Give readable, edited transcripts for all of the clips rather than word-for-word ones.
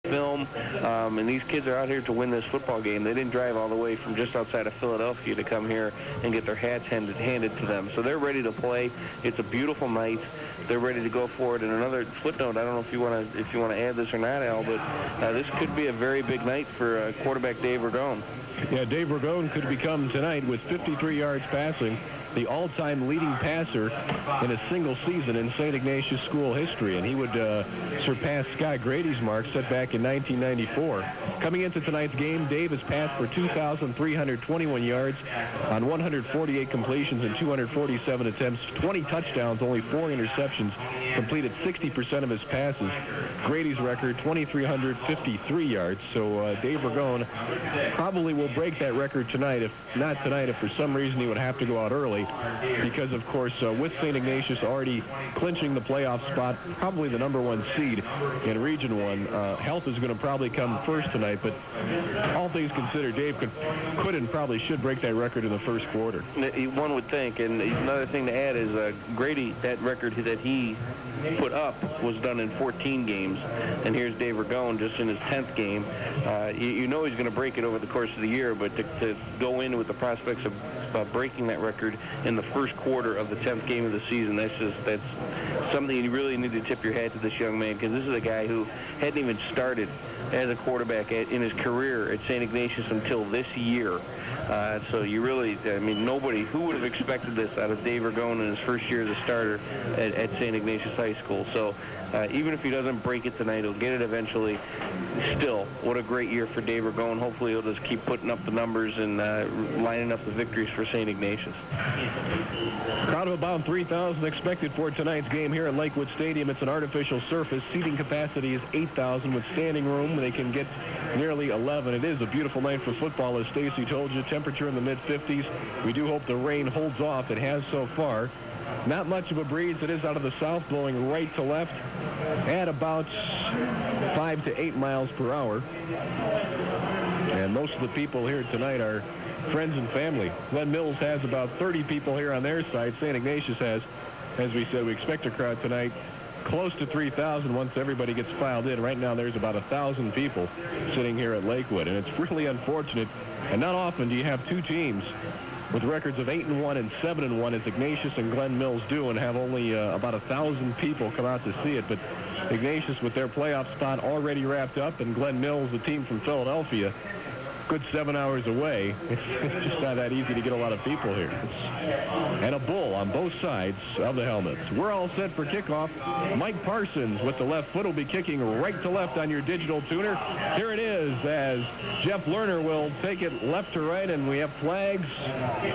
film, and these kids are out here to win this football game. They didn't drive all the way from just outside of Philadelphia to come here and get their hats handed to them. So they're ready to play. It's a beautiful night. They're ready to go for it. And another footnote, I don't know if you want to add this or not, Al, but this could be a very big night for quarterback Dave Ragone. Yeah, Dave Ragone could become tonight with 53 yards passing the all-time leading passer in a single season in St. Ignatius school history, and he would surpass Scott Grady's mark set back in 1994. Coming into tonight's game, Dave has passed for 2,321 yards on 148 completions and 247 attempts, 20 touchdowns, only 4 interceptions, completed 60% of his passes. Grady's record, 2,353 yards. So Dave Ragone probably will break that record tonight. If not tonight, if for some reason he would have to go out early, because, of course, with St. Ignatius already clinching the playoff spot, probably the #1 seed in Region 1, health is going to probably come first tonight. But all things considered, Dave could and probably should break that record in the first quarter. One would think. And another thing to add is Grady, that record that he put up was done in 14 games. And here's Dave Ragone just in his 10th game. You know he's going to break it over the course of the year, but to go in with the prospects of breaking that record in the first quarter of the 10th game of the season, that's something you really need to tip your hat to this young man, because this is a guy who hadn't even started as a quarterback in his career at St. Ignatius until this year. So you really, I mean, who would have expected this out of Dave Ragone in his first year as a starter at St. Ignatius High School? So even if he doesn't break it tonight, he'll get it eventually. Still, what a great year for Dave Ragone. Hopefully he'll just keep putting up the numbers and lining up the victories for St. Ignatius. Crowd of about 3,000 expected for tonight's game here at Lakewood Stadium. It's an artificial surface. Seating capacity is 8,000 with standing room. They can get nearly 11. It is a beautiful night for football, as Stacy told you. Temperature in the mid-50s. We do hope the rain holds off. It has so far. Not much of a breeze. It is out of the south, blowing right to left at about 5 to 8 miles per hour. And most of the people here tonight are friends and family. Glen Mills has about 30 people here on their side. St. Ignatius has, as we said, we expect a crowd tonight close to 3,000 once everybody gets filed in. Right now there's about 1,000 people sitting here at Lakewood, and it's really unfortunate. And not often do you have two teams with records of 8-1 and 7-1 as Ignatius and Glen Mills do, and have only about 1,000 people come out to see it. But Ignatius with their playoff spot already wrapped up, and Glen Mills, the team from Philadelphia, good 7 hours away. It's just not that easy to get a lot of people here. And a bull on both sides of the helmets. We're all set for kickoff. Mike Parsons with the left foot will be kicking right to left on your digital tuner. Here it is as Jeff Lerner will take it left to right, and we have flags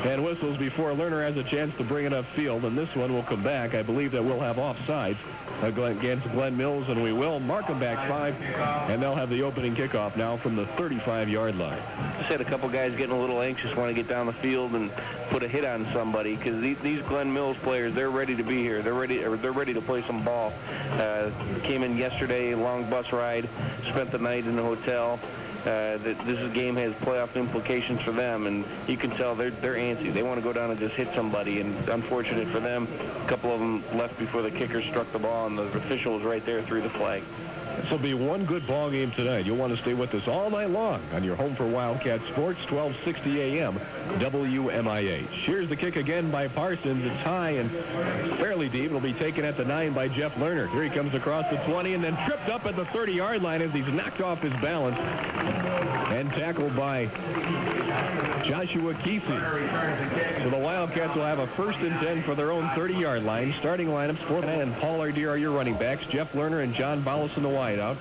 and whistles before Lerner has a chance to bring it upfield. And this one will come back. I believe that we'll have offsides against Glen Mills, and we will mark them back 5, and they'll have the opening kickoff now from the 35-yard line. Just had a couple guys getting a little anxious, want to get down the field and put a hit on somebody, because these Glen Mills players, they're ready to be here. They're ready to play some ball. Came in yesterday, long bus ride, spent the night in the hotel. This game has playoff implications for them, and you can tell they're antsy. They want to go down and just hit somebody, and unfortunate for them, a couple of them left before the kicker struck the ball, and the official was right there, threw the flag. This will be one good ball game tonight. You'll want to stay with us all night long on your home for Wildcat Sports, 1260 a.m. WMIH. Here's the kick again by Parsons. It's high and fairly deep. It'll be taken at the 9 by Jeff Lerner. Here he comes across the 20 and then tripped up at the 30-yard line as he's knocked off his balance and tackled by Joshua Gizzi. So the Wildcats will have a 1st and 10 for their own 30-yard line. Starting lineups for and Paul Ardier are your running backs. Jeff Lerner and John Bollis in the wideout.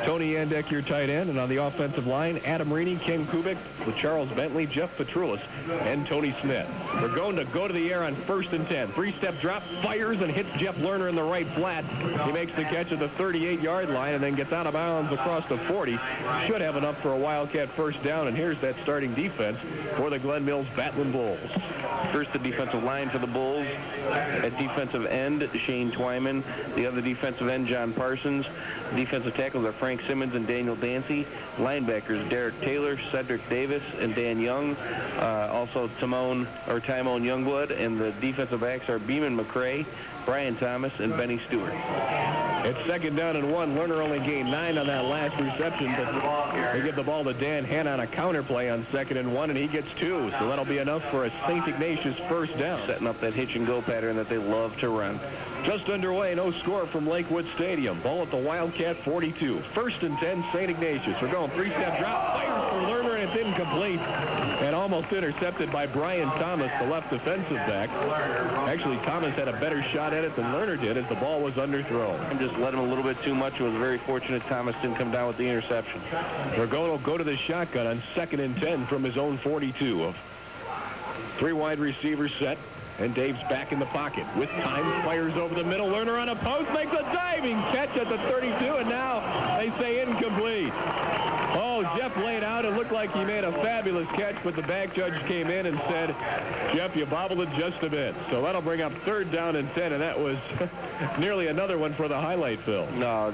Tony Yandek, your tight end. And on the offensive line, Adam Reaney, Ken Kubec with Charles Bentley, Jeff Petroulis, and Tony Smith. They're going to go to the air on 1st and 10. 3-step drop, fires, and hits Jeff Lerner in the right flat. He makes the catch at the 38-yard line and then gets out of bounds across the 40. Should have enough for a Wildcat first down. And here's that starting defense for the Glen Mills Battling Bulls. First, the defensive line for the Bulls. At defensive end, Shane Twyman. The other defensive end, John Parsons. Defensive tackles are Frank Simmons and Daniel Dancy. Linebackers, Derek Taylor, Cedric Davis, and Dan Young. Also Timon Youngblood. And the defensive backs are Beeman McCrae, Brian Thomas, and Benny Stewart. It's 2nd down and 1. Lerner only gained 9 on that last reception, but they give the ball to Dan Hanna on a counter play on 2nd and 1, and he gets 2. So that'll be enough for a St. Ignatius first down. Setting up that hitch and go pattern that they love to run. Just underway, no score from Lakewood Stadium. Ball at the Wildcat 42. 1st and 10, St. Ignatius. We're going 3-step drop, fires for Lerner, and it's incomplete. And almost intercepted by Brian Thomas, the left defensive back. Actually, Thomas had a better shot at it than Lerner did as the ball was underthrown. And just let him a little bit too much. It was very fortunate Thomas didn't come down with the interception. Vergone will go to the shotgun on 2nd and 10 from his own 42. 3 wide receivers set. And Dave's back in the pocket. With time, fires over the middle. Lerner on a post, makes a diving catch at the 32, and now they say incomplete. Oh, Jeff laid out. It looked like he made a fabulous catch, but the back judge came in and said, Jeff, you bobbled it just a bit. So that'll bring up 3rd down and 10, and that was nearly another one for the highlight film. No,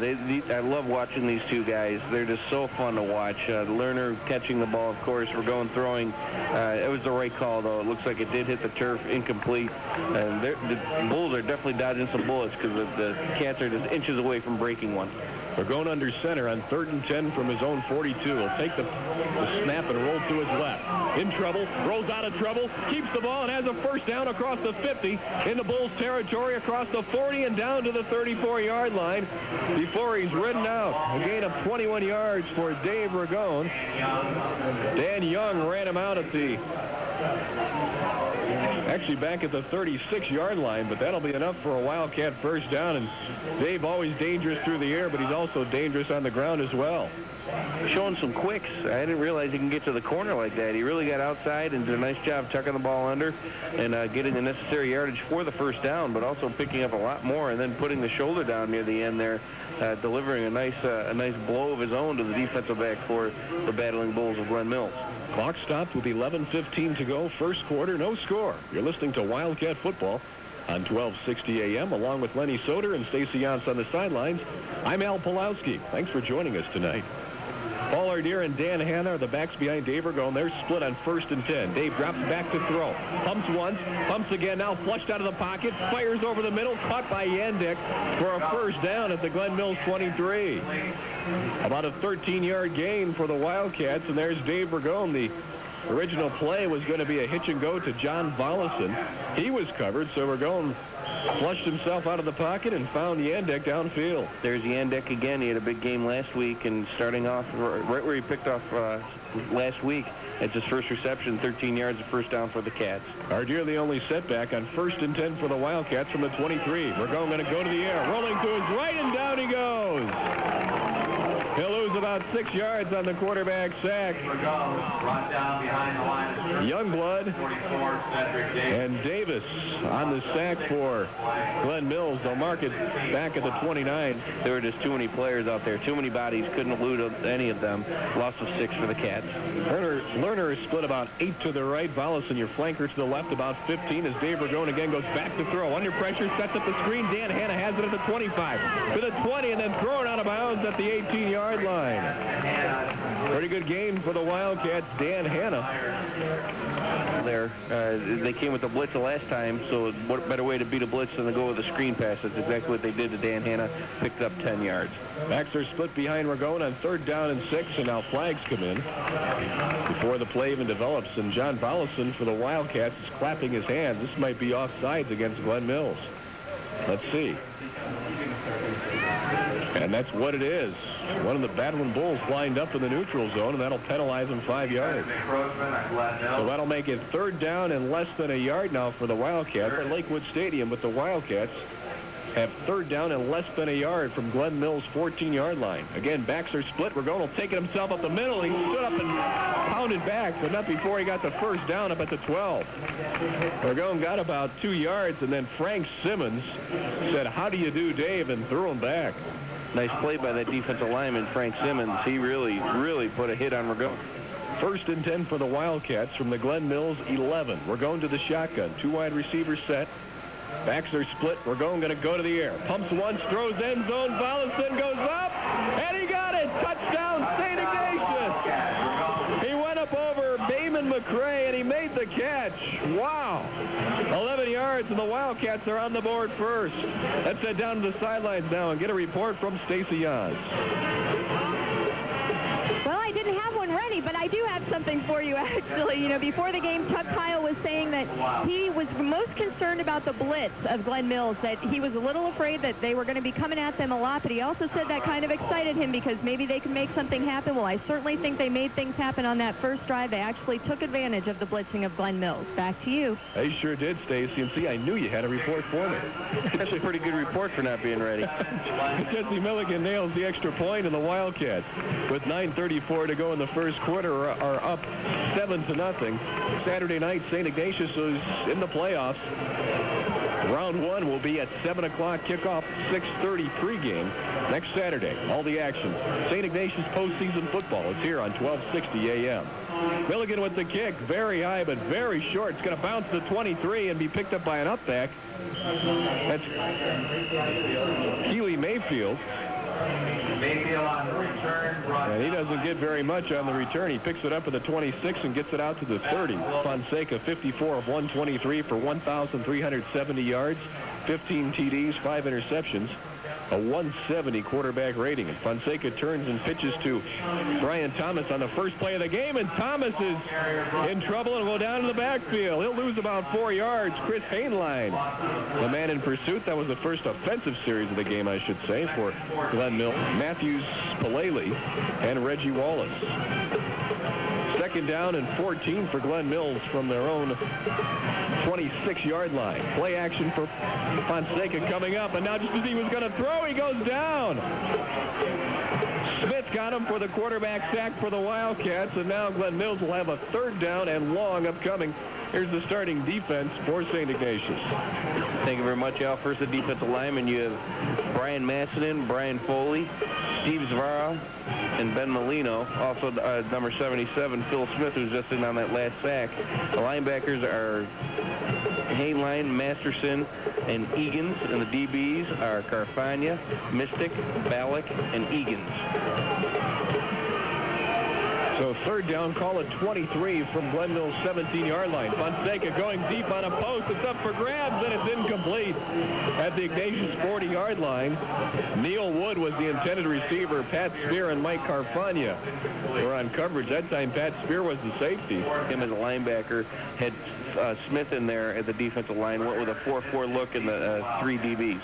I love watching these two guys. They're just so fun to watch. Lerner catching the ball, of course. Vergone throwing. It was the right call, though. It looks like it did hit the turf, incomplete. And the Bulls are definitely dodging some bullets because the Cats are just inches away from breaking one. They're going under center on 3rd and 10 from his own 42. He'll take the snap and roll to his left. In trouble, rolls out of trouble, keeps the ball and has a first down across the 50 in the Bulls territory, across the 40 and down to the 34-yard line before he's ridden out. A gain of 21 yards for Dave Vergone. Dan Young ran him out at the actually back at the 36-yard line, but that'll be enough for a Wildcat first down. And Dave always dangerous through the air, but he's also dangerous on the ground as well. Showing some quicks. I didn't realize he can get to the corner like that. He really got outside and did a nice job tucking the ball under and getting the necessary yardage for the first down, but also picking up a lot more and then putting the shoulder down near the end there, delivering a nice blow of his own to the defensive back for the battling Bulls of Glen Mills. Clock stopped with 11:15 to go. First quarter, no score. You're listening to Wildcat Football on 1260 AM, along with Lenny Soeder and Stacy Yance on the sidelines. I'm Al Pulowski. Thanks for joining us tonight. Paul Ardeer and Dan Hanna are the backs behind Dave Vergone. They're split on 1st and 10. Dave drops back to throw. Pumps once, pumps again, now flushed out of the pocket, fires over the middle, caught by Yandek for a first down at the Glen Mills 23. About a 13-yard gain for the Wildcats, and there's Dave Vergone. The original play was going to be a hitch and go to John Volleson. He was covered, so Vergone flushed himself out of the pocket and found Yandek downfield. There's Yandek again. He had a big game last week, and starting off right where he picked off last week, it's his first reception, 13 yards of first down for the Cats. Ardeer the only setback on 1st and 10 for the Wildcats from the 23. Vergone going to go to the air, rolling to his right, and down he goes. He'll lose about 6 yards on the quarterback sack. Brought down behind the line of Youngblood 44, Cedric Davis. and Davis on the sack for Glen Mills. They'll mark it back at the 29. There were just too many players out there, too many bodies, couldn't elude any of them. Loss of 6 for the Cats. Lerner is split about 8 to the right. Volleson, your flanker, to the left about 15 as Dave Vergone again goes back to throw. Under pressure, sets up the screen. Dan Hanna has it at the 25. To the 20 and then thrown out of bounds at the 18-yard line. Pretty good game for the Wildcats. Dan Hanna. They came with the blitz the last time, so what better way to beat a blitz than to go with a screen pass? That's exactly what they did to Dan Hanna. Picked up 10 yards. Backs are split behind Vergone on 3rd down and 6, and now flags come in before the play even develops. And John Volleson for the Wildcats is clapping his hands. This might be offsides against Glen Mills. Let's see. And that's what it is. One of the battling Bulls lined up in the neutral zone, and that'll penalize him 5 yards. So that'll make it 3rd down and less than a yard now for the Wildcats at Lakewood Stadium, but the Wildcats have 3rd down and less than a yard from Glen Mills' 14-yard line. Again, backs are split. Vergone will take it himself up the middle. He stood up and pounded back, but not before he got the first down up at the 12. Vergone got about 2 yards, and then Frank Simmons said, "How do you do, Dave?" and threw him back. Nice play by that defensive lineman, Frank Simmons. He really put a hit on Vergone. 1st and 10 for the Wildcats from the Glen Mills 11. Vergone to the shotgun. 2 wide receivers set. Backs are split. Vergone going to go to the air. Pumps once, throws end zone. Volleson goes up, and he got it. Touchdown, St. Ignatius. He went up over Bouman McCray, and he made the catch. Wow. 11 yards, and the Wildcats are on the board first. Let's head down to the sidelines now and get a report from Stacy Yaz. Well, I didn't have one ready, but I do have something for you, actually. You know, before the game, Chuck Kyle was saying that he was most concerned about the blitz of Glen Mills, that he was a little afraid that they were going to be coming at them a lot, but he also said that kind of excited him because maybe they can make something happen. Well, I certainly think they made things happen on that first drive. They actually took advantage of the blitzing of Glen Mills. Back to you. They sure did, Stacy. And see, I knew you had a report for me. That's a pretty good report for not being ready. Jesse Milligan nails the extra point, and the Wildcats, with 9:34 to go in the first quarter, are up 7-0. Saturday night, St. Ignatius is in the playoffs. Round one will be at 7 o'clock kickoff, 6:30 pregame next Saturday. All the action. St. Ignatius postseason football is here on 1260 a.m. Milligan with the kick, very high but very short. It's going to bounce to 23 and be picked up by an upback. That's Keely Mayfield. Mayfield on the return. And he doesn't get very much on the return. He picks it up at the 26 and gets it out to the 30. Fonseca, 54 of 123 for 1,370 yards, 15 TDs, 5 interceptions, a 170 quarterback rating. And Fonseca turns and pitches to Brian Thomas on the first play of the game, and Thomas is in trouble and will go down to the backfield. He'll lose about 4 yards. Chris Haneline, the man in pursuit. That was the first offensive series of the game, I should say, for Glen Mills. Matthews, Palele, and Reggie Wallace. Second down and 14 for Glen Mills from their own 26-yard line. Play action for Fonseca coming up, and now just as he was going to throw, he goes down. Smith got him for the quarterback sack for the Wildcats, and now Glen Mills will have a third down and long upcoming. Here's the starting defense for St. Ignatius. Thank you very much, Al. First, the defensive lineman, you have Brian Massinen, Brian Foley, Steve Zvara, and Ben Mellino. Also, number 77, Phil Smith, who's just in on that last sack. The linebackers are Haneline, Masterson, and Eagens, and the DBs are Carfagna, Mystic, Ballack, and Eagens. So third down, call it 23 from Glen Mills' 17-yard line. Fonseca going deep on a post. It's up for grabs, and it's incomplete at the Ignatius 40-yard line. Neil Wood was the intended receiver. Pat Spear and Mike Carfagna were on coverage. That time, Pat Spear was the safety. Him as a linebacker had Smith in there at the defensive line, went with a 4-4 look in the 3 DBs.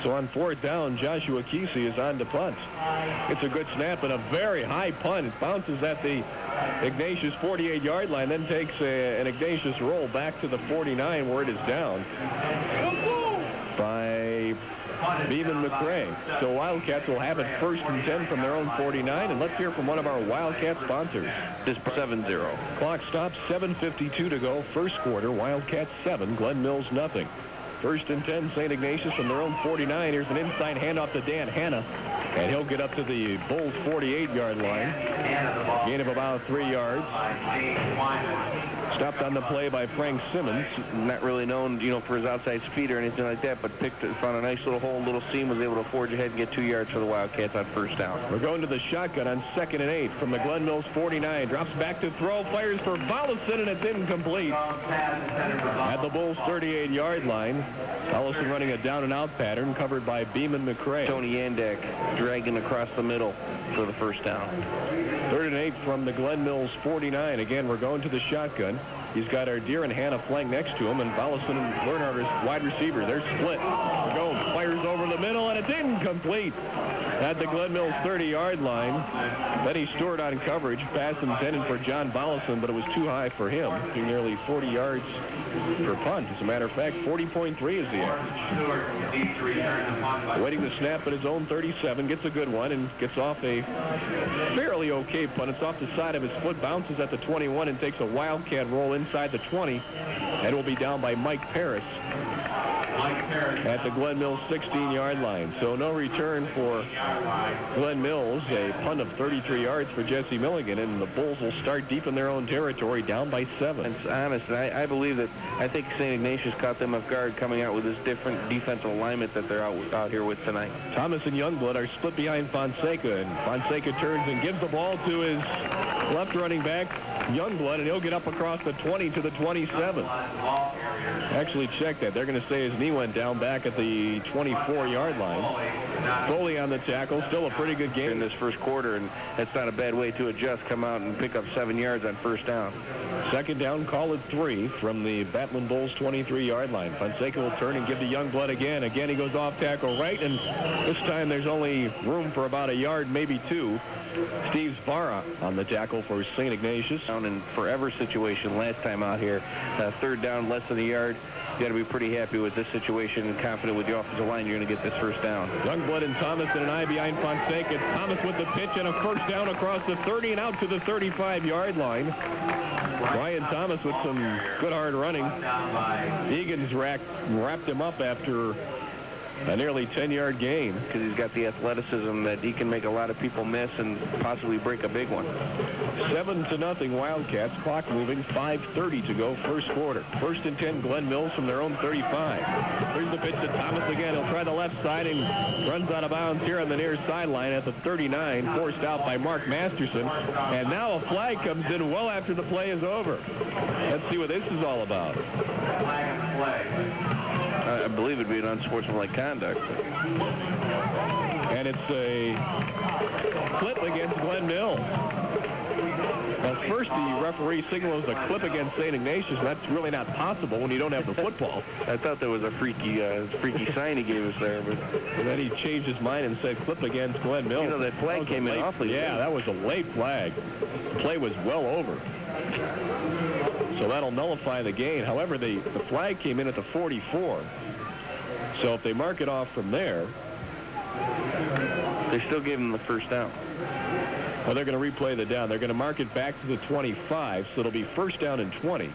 So on fourth down, Joshua Kesey is on to punt. It's a good snap and a very high punt. It bounces at the Ignatius 48-yard line, then takes an Ignatius roll back to the 49 where it is down by Bouman McCray. So Wildcats will have it 1st and 10 from their own 49. And let's hear from one of our Wildcat sponsors. This 7-0. Clock stops, 7:52 to go. First quarter, Wildcats 7, Glen Mills nothing. 1st and 10, St. Ignatius from their own 49. Here's an inside handoff to Dan Hanna, and he'll get up to the Bulls' 48-yard line. Gain of about 3 yards. Stopped on the play by Frank Simmons. Not really known, for his outside speed or anything like that, but found a nice little hole, little seam, was able to forge ahead and get 2 yards for the Wildcats on first down. We're going to the shotgun on 2nd and 8 from the Glen Mills 49. Drops back to throw, fires for Mollison, and it's incomplete at the Bulls' 38-yard line. Mollison running a down-and-out pattern covered by Bouman McCray. Tony Yandek dragging across the middle for the first down. 3rd and 8 from the Glen Mills 49. Again, we're going to the shotgun. He's got Ardeer and Hanna flank next to him, and Mollison and Bernhard is wide receiver. They're split. Gomes fires over the middle, and it's incomplete at the Glen Mills 30-yard line. Then he stored on coverage. Pass intended for John Mollison, but it was too high for him. He nearly 40 yards per punt. As a matter of fact, 40.3 is the average. Waiting to snap at his own 37, gets a good one, and gets off a fairly okay punt. It's off the side of his foot, bounces at the 21, and takes a Wildcat roll inside the 20. And will be down by Mike Paris at the Glen Mills 16-yard line. So no return for Glen Mills. A punt of 33 yards for Jesse Milligan, and the Bulls will start deep in their own territory, down by 7. It's honest, and I believe that I think St. Ignatius caught them off guard coming out with this different defensive alignment that they're out here with tonight. Thomas and Youngblood are split behind Fonseca, and Fonseca turns and gives the ball to his left running back, Youngblood, and he'll get up across the 20 to the 27. Actually, check that. They're going to say his knee went down back at the 24-yard line. Foley on the tackle. Still a pretty good game in this first quarter, and that's not a bad way to adjust. Come out and pick up 7 yards on first down. Second down, call it 3 from the Batlin Bulls 23-yard line. Fonseca will turn and give to Youngblood again. Again, he goes off tackle right, and this time there's only room for about a yard, maybe 2. Steve Zvara on the tackle for St. Ignatius. Down in forever situation last time out here. Third down, less than a yard. You got to be pretty happy with this situation and confident with the offensive line you're going to get this first down. Youngblood and Thomas and an eye behind Fonseca. Thomas with the pitch and a first down across the 30 and out to the 35-yard line. Brian Thomas with some good hard running. Eagens wrapped him up after a nearly 10-yard gain. Because he's got the athleticism that he can make a lot of people miss and possibly break a big one. 7-0 Wildcats. Clock moving. 5:30 to go. First quarter. First and 10. Glen Mills from their own 35. Here's the pitch to Thomas again. He'll try the left side and runs out of bounds here on the near sideline at the 39. Forced out by Mark Masterson. And now a flag comes in well after the play is over. Let's see what this is all about. I believe it'd be an unsportsmanlike conduct. And it's a clip against Glen Mills. Well, first the referee signals a clip against St. Ignatius. That's really not possible when you don't have the football. I thought there was a freaky sign he gave us there, but and then he changed his mind and said clip against Glen Mills. You know, that flag came in awfully late. Yeah, that was a late flag. The play was well over. So that'll nullify the gain. However, the flag came in at the 44. So if they mark it off from there, they still gave him the first down. Well, they're going to replay the down. They're going to mark it back to the 25, so it'll be first down and 20.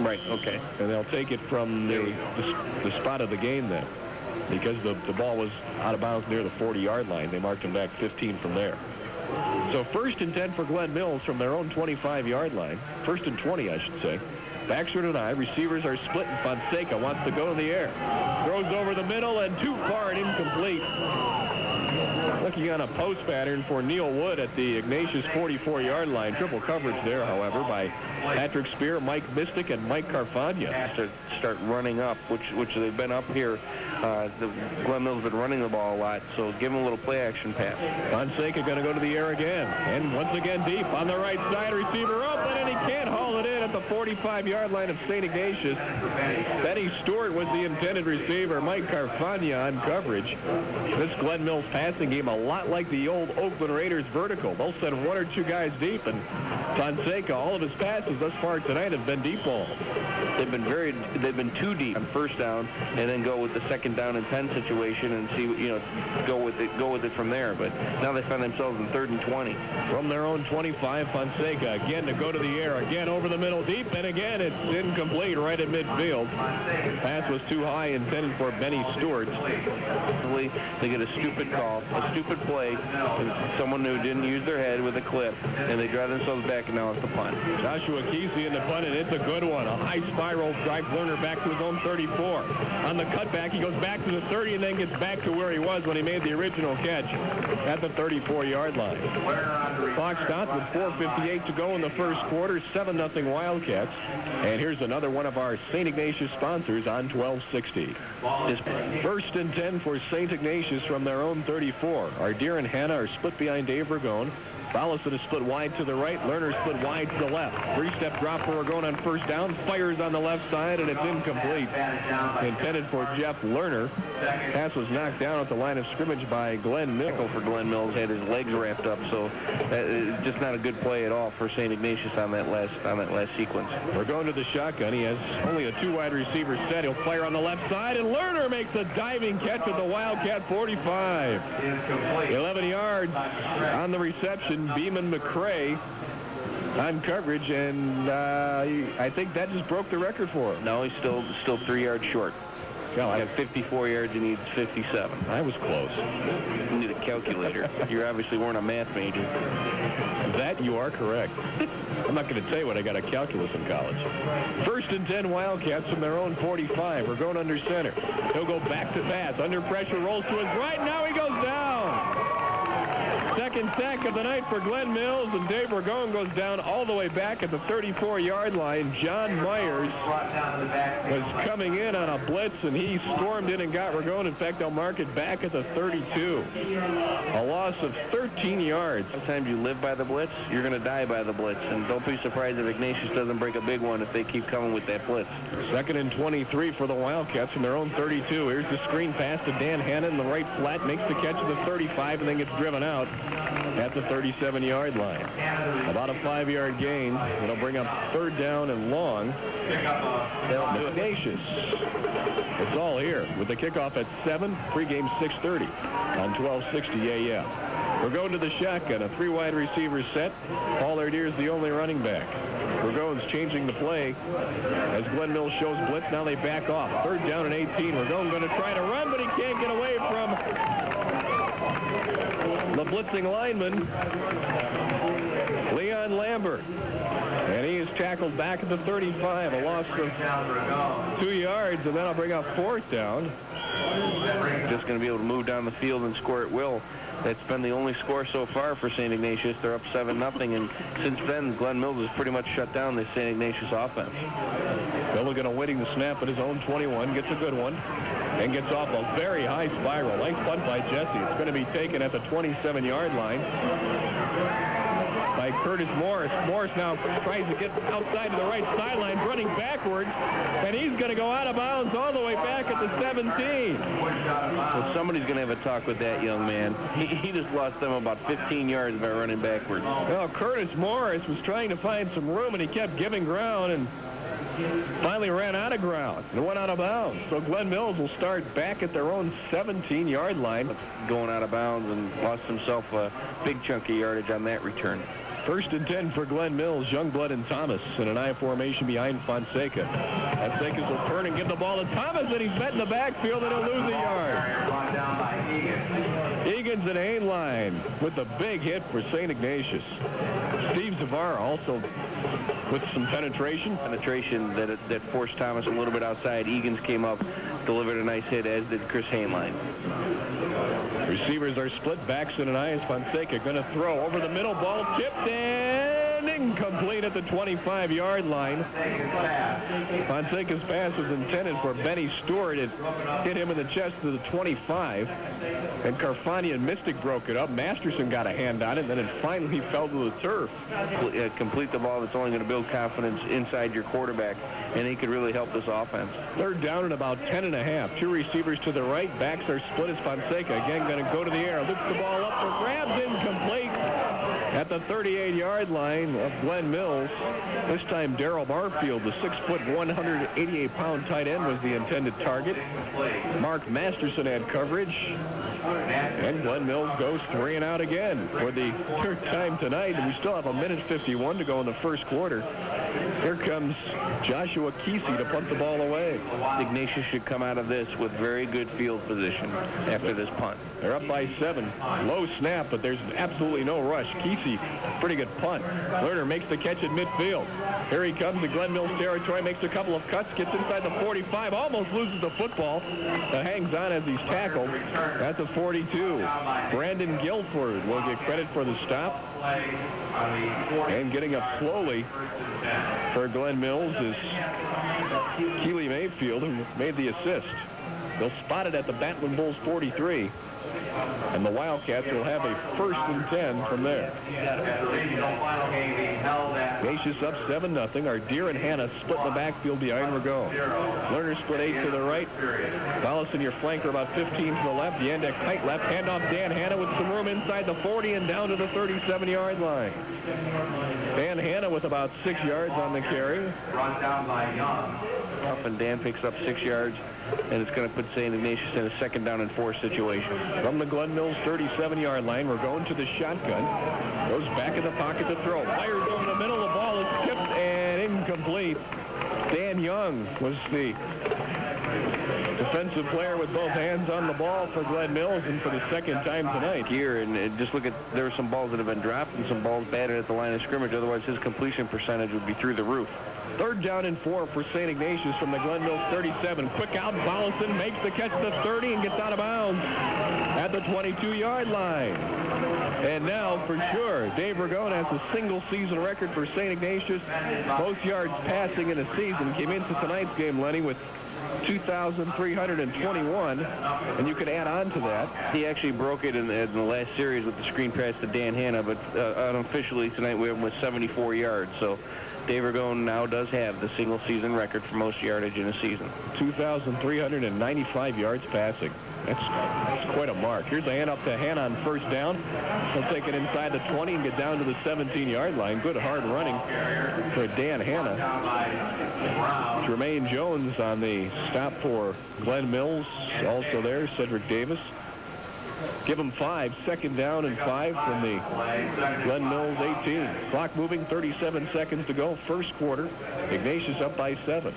Right, okay. And they'll take it from the spot of the gain then. Because the ball was out of bounds near the 40-yard line. They marked him back 15 from there. So first and 10 for Glen Mills from their own 25-yard line. First and 20, I should say. Backs are denied. Receivers are split, and Fonseca wants to go in the air. Throws over the middle and too far and incomplete. Looking on a post pattern for Neil Wood at the Ignatius 44-yard line. Triple coverage there, however, by Patrick Spear, Mike Mystic, and Mike Carfagna. To start running up, which they've been up here. The Glen Mills been running the ball a lot, so give him a little play action pass. Fonseca going to go to the air again, and once again deep on the right side. Receiver open, and he can't haul it in at the 45-yard line of St. Ignatius. Benny Stewart was the intended receiver. Mike Carfagna on coverage. This Glen Mills passing game a lot like the old Oakland Raiders vertical. They'll send 1 or 2 guys deep, and Fonseca, all of his passes thus far tonight have been deep balls. They've been too deep on first down, and then go with the second down and 10 situation and see, go with it from there. But now they find themselves in 3rd and 20. From their own 25, Fonseca again to go to the air, again over the middle deep, and again it's incomplete right at midfield. Pass was too high, intended for Benny Stewart. They get a stupid call, a stupid play, someone who didn't use their head with a clip, and they drive themselves back, and now it's the punt. Joshua Gizzi in the punt, and it's a good one. A high spiral drives Lerner back to his own 34. On the cutback, he goes back to the 30 and then gets back to where he was when he made the original catch at the 34-yard line. Clock stopped with 4:58 to go in the first quarter. 7-0 Wildcats. And here's another one of our St. Ignatius sponsors on 1260. First and 10 for St. Ignatius from their own 34. Ardere and Hannah are split behind Dave Ragone. Fallison is split wide to the right. Lerner split wide to the left. 3-step drop for Ragone on first down. Fires on the left side, and it's incomplete. Intended for Jeff Lerner. Pass was knocked down at the line of scrimmage by Glen Mills. For Glen Mills, had his legs wrapped up, so just not a good play at all for St. Ignatius on that last sequence. We're going to the shotgun. He has only a 2-wide receiver set. He'll fire on the left side, and Lerner makes a diving catch at the Wildcat 45. 11 yards on the reception. Beeman McCray on coverage, and I think that just broke the record for him. No, he's still 3 yards short. No, I have 54 yards. He needs 57. I was close. You need a calculator. You obviously weren't a math major. That you are correct. I'm not going to tell you what I got a calculus in college. First and 10 Wildcats from their own 45. We're going under center. He'll go back to pass. Under pressure, rolls to his right. Now he goes down. second sack of the night for Glen Mills, and Dave Ragone goes down all the way back at the 34-yard line. John Myers was coming in on a blitz, and he stormed in and got Ragone. In fact, they'll mark it back at the 32. A loss of 13 yards. Sometimes you live by the blitz, you're going to die by the blitz, and don't be surprised if Ignatius doesn't break a big one if they keep coming with that blitz. Second and 23 for the Wildcats from their own 32. Here's the screen pass to Dan Hannon in the right flat, makes the catch at the 35, and then gets driven out at the 37-yard line. About a 5-yard gain. It'll bring up third down and long. Ignatius. It's all here with the kickoff at 7, pregame 6:30 on 1260 AM. We're going to the shotgun, a 3 wide receiver set. Paul Ardier's the only running back. Ragone's changing the play as Glen Mills shows blitz. Now they back off. Third down and 18. Ragone going to try to run, but he can't get away from the blitzing lineman, Leon Lambert. And he is tackled back at the 35. A loss of 2 yards, and that'll bring up fourth down. Just going to be able to move down the field and score at will. That's been the only score so far for St. Ignatius. They're up 7-0, and since then, Glen Mills has pretty much shut down the St. Ignatius offense. Milligan awaiting the snap at his own 21, gets a good one, and gets off a very high spiral. Nice punt by Jesse. It's going to be taken at the 27-yard line by Curtis Morris. Morris now tries to get outside to the right sideline, running backwards, and he's going to go out of bounds all the way back at the 17. Well, somebody's going to have a talk with that young man. He just lost them about 15 yards by running backwards. Well, Curtis Morris was trying to find some room, and he kept giving ground, and finally ran out of ground and went out of bounds. So Glen Mills will start back at their own 17-yard line. Going out of bounds and lost himself a big chunk of yardage on that return. First and 10 for Glen Mills. Youngblood and Thomas in an I formation behind Fonseca. Fonseca will turn and give the ball to Thomas, and he's met in the backfield, and he'll lose a yard. Eagens and Haneline with the big hit for St. Ignatius. Steve Zvara also with some penetration. That forced Thomas a little bit outside. Eagens came up, delivered a nice hit, as did Chris Haneline. Receivers are split. Baxton and Ias. Fonseca going to throw over the middle. Ball tipped and incomplete at the 25-yard line. Fonseca's pass was intended for Benny Stewart. It hit him in the chest to the 25. And Carfani and Mystic broke it up. Masterson got a hand on it, and then it finally fell to the turf. Complete the ball. That's only going to build confidence inside your quarterback, and he could really help this offense. Third down and about 10.5. Two receivers to the right. Backs are split as Fonseca again going to go to the air. Loops the ball up for grabs, incomplete at the 38-yard line of Glen Mills. This time Darrell Barfield, the 6-foot, 188-pound tight end, was the intended target. Mark Masterson had coverage. And Glen Mills goes 3 and out again for the third time tonight. And we still have 1:51 to go in the first quarter. Here comes Joshua Kesey to punt the ball away. Ignatius should come out of this with very good field position after this punt. They're up by 7. Low snap, but there's absolutely no rush. Kesey, pretty good punt. Lerner makes the catch at midfield. Here he comes to Glen Mills territory, makes a couple of cuts, gets inside the 45, almost loses the football. Hangs on as he's tackled at the 42. Brandon Guilford will get credit for the stop. And getting up slowly for Glen Mills is Keely Mayfield, who made the assist. They'll spot it at the Battling Bulls 43. And the Wildcats will have a 1st and 10 from there. Ignatius up 7-0. Ardeer and Hanna split in the backfield behind Ragone. Lerner split 8 to the right. Collison, your flanker, about 15 to the left. Yandek tight left. Handoff Dan Hanna with some room inside the 40 and down to the 37-yard line. Dan Hanna with about 6 yards on the carry. Brought down by Young. Up and Dan picks up 6 yards, and it's going to put St. Ignatius in a 2nd down and 4 situation. From the Glen Mills 37-yard line, we're going to the shotgun. Goes back in the pocket to throw. Fires over the middle. The ball is tipped and incomplete. Dan Young was the Defensive player with both hands on the ball for Glen Mills, and for the second time tonight. Here, and just look at, there were some balls that have been dropped and some balls batted at the line of scrimmage. Otherwise, his completion percentage would be through the roof. 3rd down and 4 for St. Ignatius from the Glen Mills 37. Quick out, Massinen makes the catch at the 30 and gets out of bounds at the 22-yard line. And now, for sure, Dave Ragone has a single-season record for St. Ignatius. Most yards passing in a season. Came into tonight's game, Lenny, with 2,321, and you can add on to that. He actually broke it in the last series with the screen pass to Dan Hanna, but unofficially tonight we have him with 74 yards. So Dave Ragone now does have the single-season record for most yardage in a season. 2,395 yards passing. That's quite a mark. Here's a handoff to Hanna on 1st down. He'll take it inside the 20 and get down to the 17-yard line. Good hard running for Dan Hanna. Jermaine Jones on the stop for Glen Mills. Also there, Cedric Davis. Give him 5. 2nd down and 5 from the Glen Mills 18. Clock moving, 37 seconds to go. First quarter. Ignatius up by 7.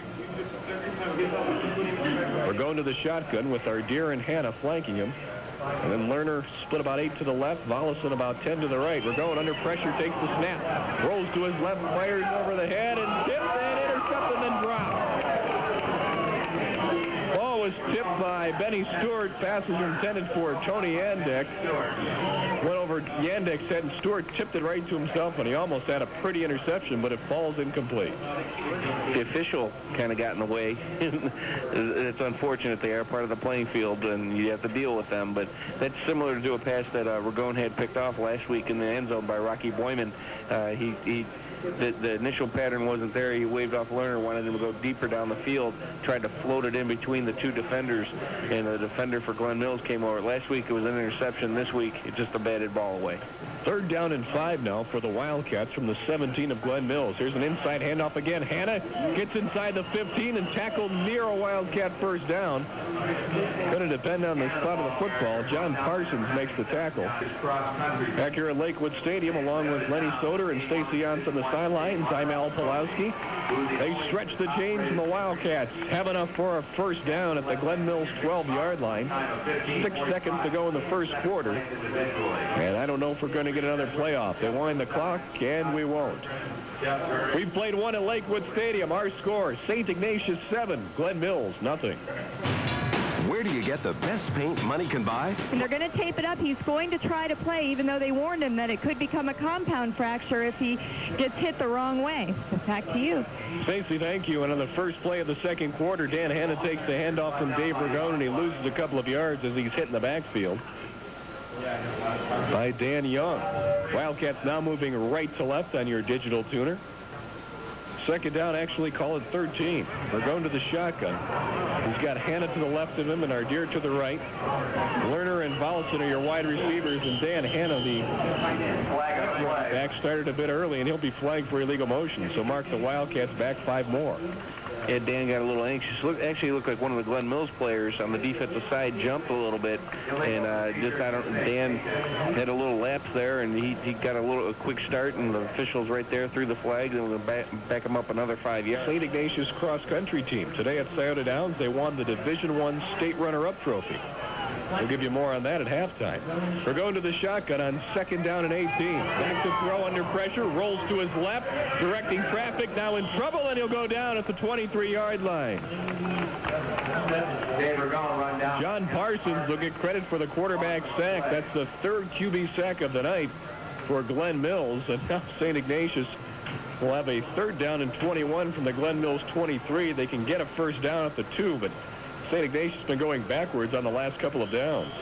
We're going to the shotgun with Ardeer and Hanna flanking him. And then Lerner split about 8 to the left. Volleson about 10 to the right. We're going under pressure, takes the snap. Rolls to his left, fires over the head, and tipped and intercepted and then dropped. Ball was tipped by Benny Stewart. Pass was intended for Tony Yandek. Went over Yandek's head, and Stewart tipped it right to himself, and he almost had a pretty interception, but it falls incomplete. The official kind of got in the way. It's unfortunate. They are part of the playing field, and you have to deal with them. But that's similar to a pass that Ragone had picked off last week in the end zone by Rocky Bouman. The initial pattern wasn't there. He waved off Lerner, wanted him to go deeper down the field, tried to float it in between the 2 defenders, and the defender for Glen Mills came over. Last week it was an interception. This week it's just a batted ball away. 3rd down and 5 now for the Wildcats from the 17 of Glen Mills. Here's an inside handoff again. Hanna gets inside the 15 and tackled near a Wildcat 1st down. Going to depend on the spot of the football. John Parsons makes the tackle. Back here at Lakewood Stadium, along with Lenny Soeder and Stacy Yance on the sidelines, I'm Al Pulowski. They stretch the chains, and the Wildcats have enough for a 1st down at the Glen Mills 12-yard line. 6 seconds to go in the first quarter. And I don't know if we're going to get another playoff. They wind the clock, and we won't. We've played one at Lakewood Stadium. Our score, St. Ignatius 7, Glen Mills nothing. Where do you get the best paint money can buy? And they're going to tape it up. He's going to try to play, even though they warned him that it could become a compound fracture if he gets hit the wrong way. Back to you. Stacy, thank you. And on the first play of the second quarter, Dan Hanna takes the handoff from Dave Ragone, and he loses a couple of yards as he's hit in the backfield by Dan Young. Wildcats now moving right to left on your digital tuner. 2nd down, actually call it 13. We're going to the shotgun. He's got Hanna to the left of him and Ardeer to the right. Lerner and Volleson are your wide receivers, and Dan Hanna, the back, started a bit early, and he'll be flagged for illegal motion. So mark the Wildcats back 5 more. Yeah, Dan got a little anxious. Actually looked like one of the Glen Mills players on the defensive side jumped a little bit, and Dan had a little lapse there, and he got a quick start, and the officials right there threw the flag, and we'll back him up another 5 yards. St. Ignatius cross-country team today at Scioto Downs. They won the Division I state runner-up trophy. We'll give you more on that at halftime. We're going to the shotgun on 2nd down and 18. Back to throw under pressure. Rolls to his left, directing traffic. Now in trouble, and he'll go down at the 23-yard line. John Parsons will get credit for the quarterback sack. That's the 3rd QB sack of the night for Glen Mills. And now St. Ignatius will have a 3rd down and 21 from the Glen Mills 23. They can get a 1st down at the 2, but St. Ignatius has been going backwards on the last couple of downs.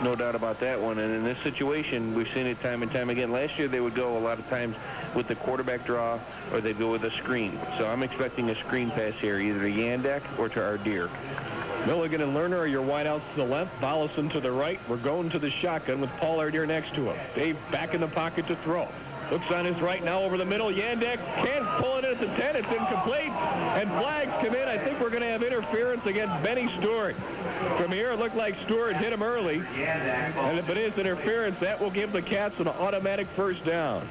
No doubt about that one. And in this situation, we've seen it time and time again. Last year, they would go a lot of times with the quarterback draw, or they'd go with a screen. So I'm expecting a screen pass here, either to Yandek or to Ardeer. Milligan and Lerner are your wideouts to the left. Volleson to the right. We're going to the shotgun with Paul Ardeer next to him. Dave back in the pocket to throw. Looks on his right now over the middle. Yandek can't pull it at the 10. It's incomplete. And flags come in. I think we're going to have interference against Benny Stewart. From here, it looked like Stewart hit him early. And if it is interference, that will give the Cats an automatic 1st down.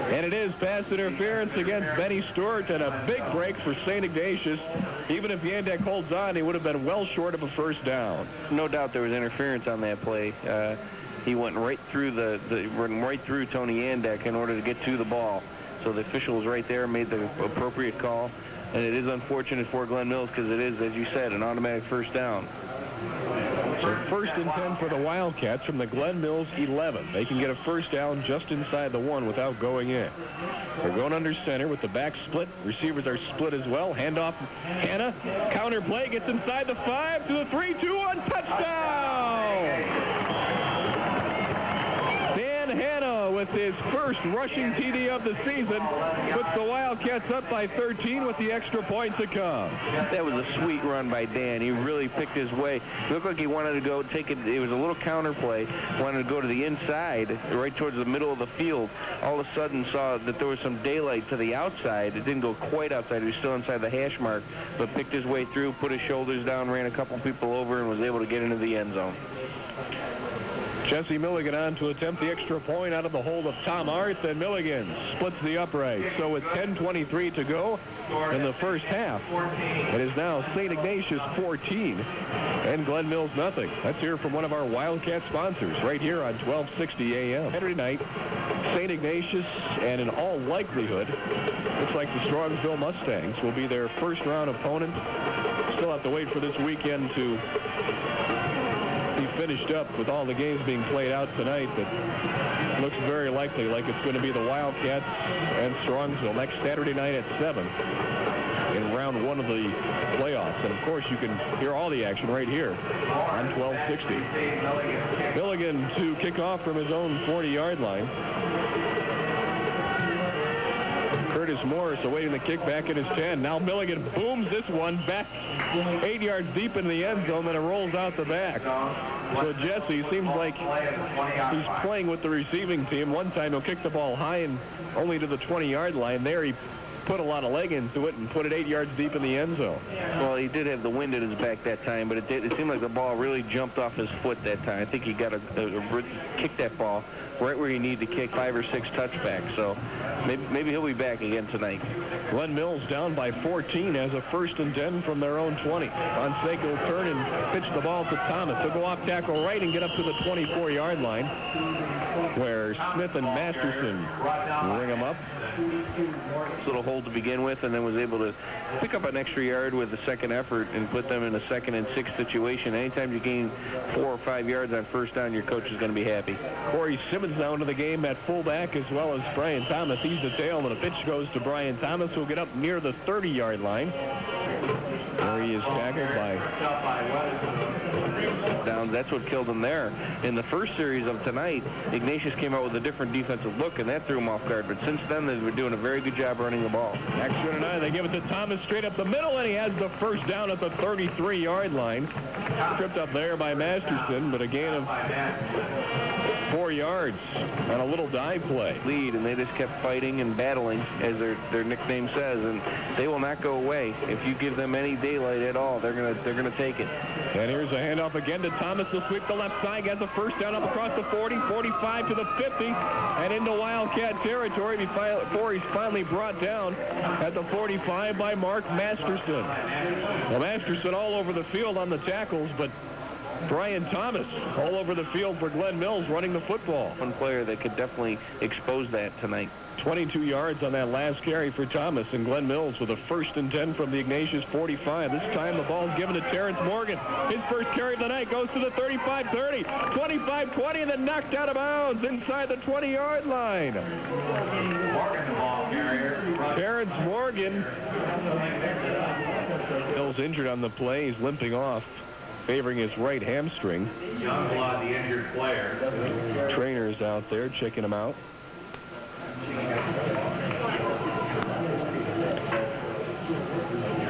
And it is pass interference against Benny Stewart, and a big break for St. Ignatius. Even if Yandek holds on, he would have been well short of a first down. No doubt there was interference on that play. He went right through right through Tony Yandek in order to get to the ball. So the official was right there, made the appropriate call. And it is unfortunate for Glen Mills because it is, as you said, an automatic first down. So first and 10 for the Wildcats from the Glen Mills 11. They can get a first down just inside the 1 without going in. They're going under center with the back split. Receivers are split as well. Handoff, Hanna. Counter play, gets inside the 5 to the 3-2-1 touchdown! Hanna with his first rushing TD of the season puts the Wildcats up by 13 with the extra point to come. That was a sweet run by Dan. He really picked his way. It looked like he wanted to go take it. It was a little counter play. Wanted to go to the inside, right towards the middle of the field. All of a sudden saw that there was some daylight to the outside. It didn't go quite outside. He was still inside the hash mark, but picked his way through, put his shoulders down, ran a couple people over, and was able to get into the end zone. Jesse Milligan on to attempt the extra point out of the hold of Tom Arth, and Milligan splits the upright. So with 10:23 to go in the first half, it is now St. Ignatius 14 and Glen Mills nothing. Let's hear from one of our Wildcat sponsors right here on 1260 AM. Saturday night, St. Ignatius, and in all likelihood, looks like the Strongsville Mustangs will be their first round opponent. Still have to wait for this weekend to finished up with all the games being played out tonight, but looks very likely like it's going to be the Wildcats and Strongsville next Saturday night at 7 in round 1 of the playoffs. And of course you can hear all the action right here on 1260. Milligan to kick off from his own 40-yard line. Curtis Morris awaiting the kick back at his 10. Now Milligan booms this one back 8 yards deep in the end zone, then it rolls out the back. So Jesse seems like he's playing with the receiving team. One time he'll kick the ball high and only to the 20-yard line. There he put a lot of leg into it and put it 8 yards deep in the end zone. Well, he did have the wind at his back that time, but it seemed like the ball really jumped off his foot that time. I think he got to kick that ball right where he needed to kick 5 or 6 touchbacks. So maybe he'll be back again tonight. Glen Mills down by 14 as a first and 10 from their own 20. Fonseca will turn and pitch the ball to Thomas. He'll go off tackle right and get up to the 24-yard line, where Smith and Masterson ring him up. Little hold to begin with, and then was able to pick up an extra yard with the second effort and put them in a 2nd and 6 situation. Anytime you gain 4 or 5 yards on first down, your coach is going to be happy. Corey Simmons now into the game at fullback, as well as Brian Thomas. He's the tail, and the pitch goes to Brian Thomas, who'll get up near the 30-yard line, where he is tackled by downs. That's what killed him there. In the first series of tonight, Ignatius came out with a different defensive look, and that threw him off guard. But since then, they've been doing a very good job running the ball. Extra to 9. They give it to Thomas straight up the middle, and he has the first down at the 33-yard line. Tripped up there by Masterson, but a gain of 4 yards on a little dive play. Lead, and they just kept fighting and battling, as their nickname says, and they will not go away. If you give them any daylight at all, they're gonna take it. And here's a handoff again to Thomas. He'll sweep the left side, gets the first down up across the 40, 45 to the 50, and into Wildcat territory before he's finally brought down at the 45 by Mark Masterson. Well, Masterson all over the field on the tackles, but Brian Thomas all over the field for Glen Mills running the football. One player that could definitely expose that tonight. 22 yards on that last carry for Thomas, and Glen Mills with a first and 10 from the Ignatius 45. This time the ball's given to Terrence Morgan. His first carry of the night goes to the 35-30, 25-20, and then knocked out of bounds inside the 20-yard line. Morgan, the ball carrier. Terrence Morgan. Mills injured on the play. He's limping off, favoring his right hamstring. Youngblood, the injured player. Trainers out there checking him out.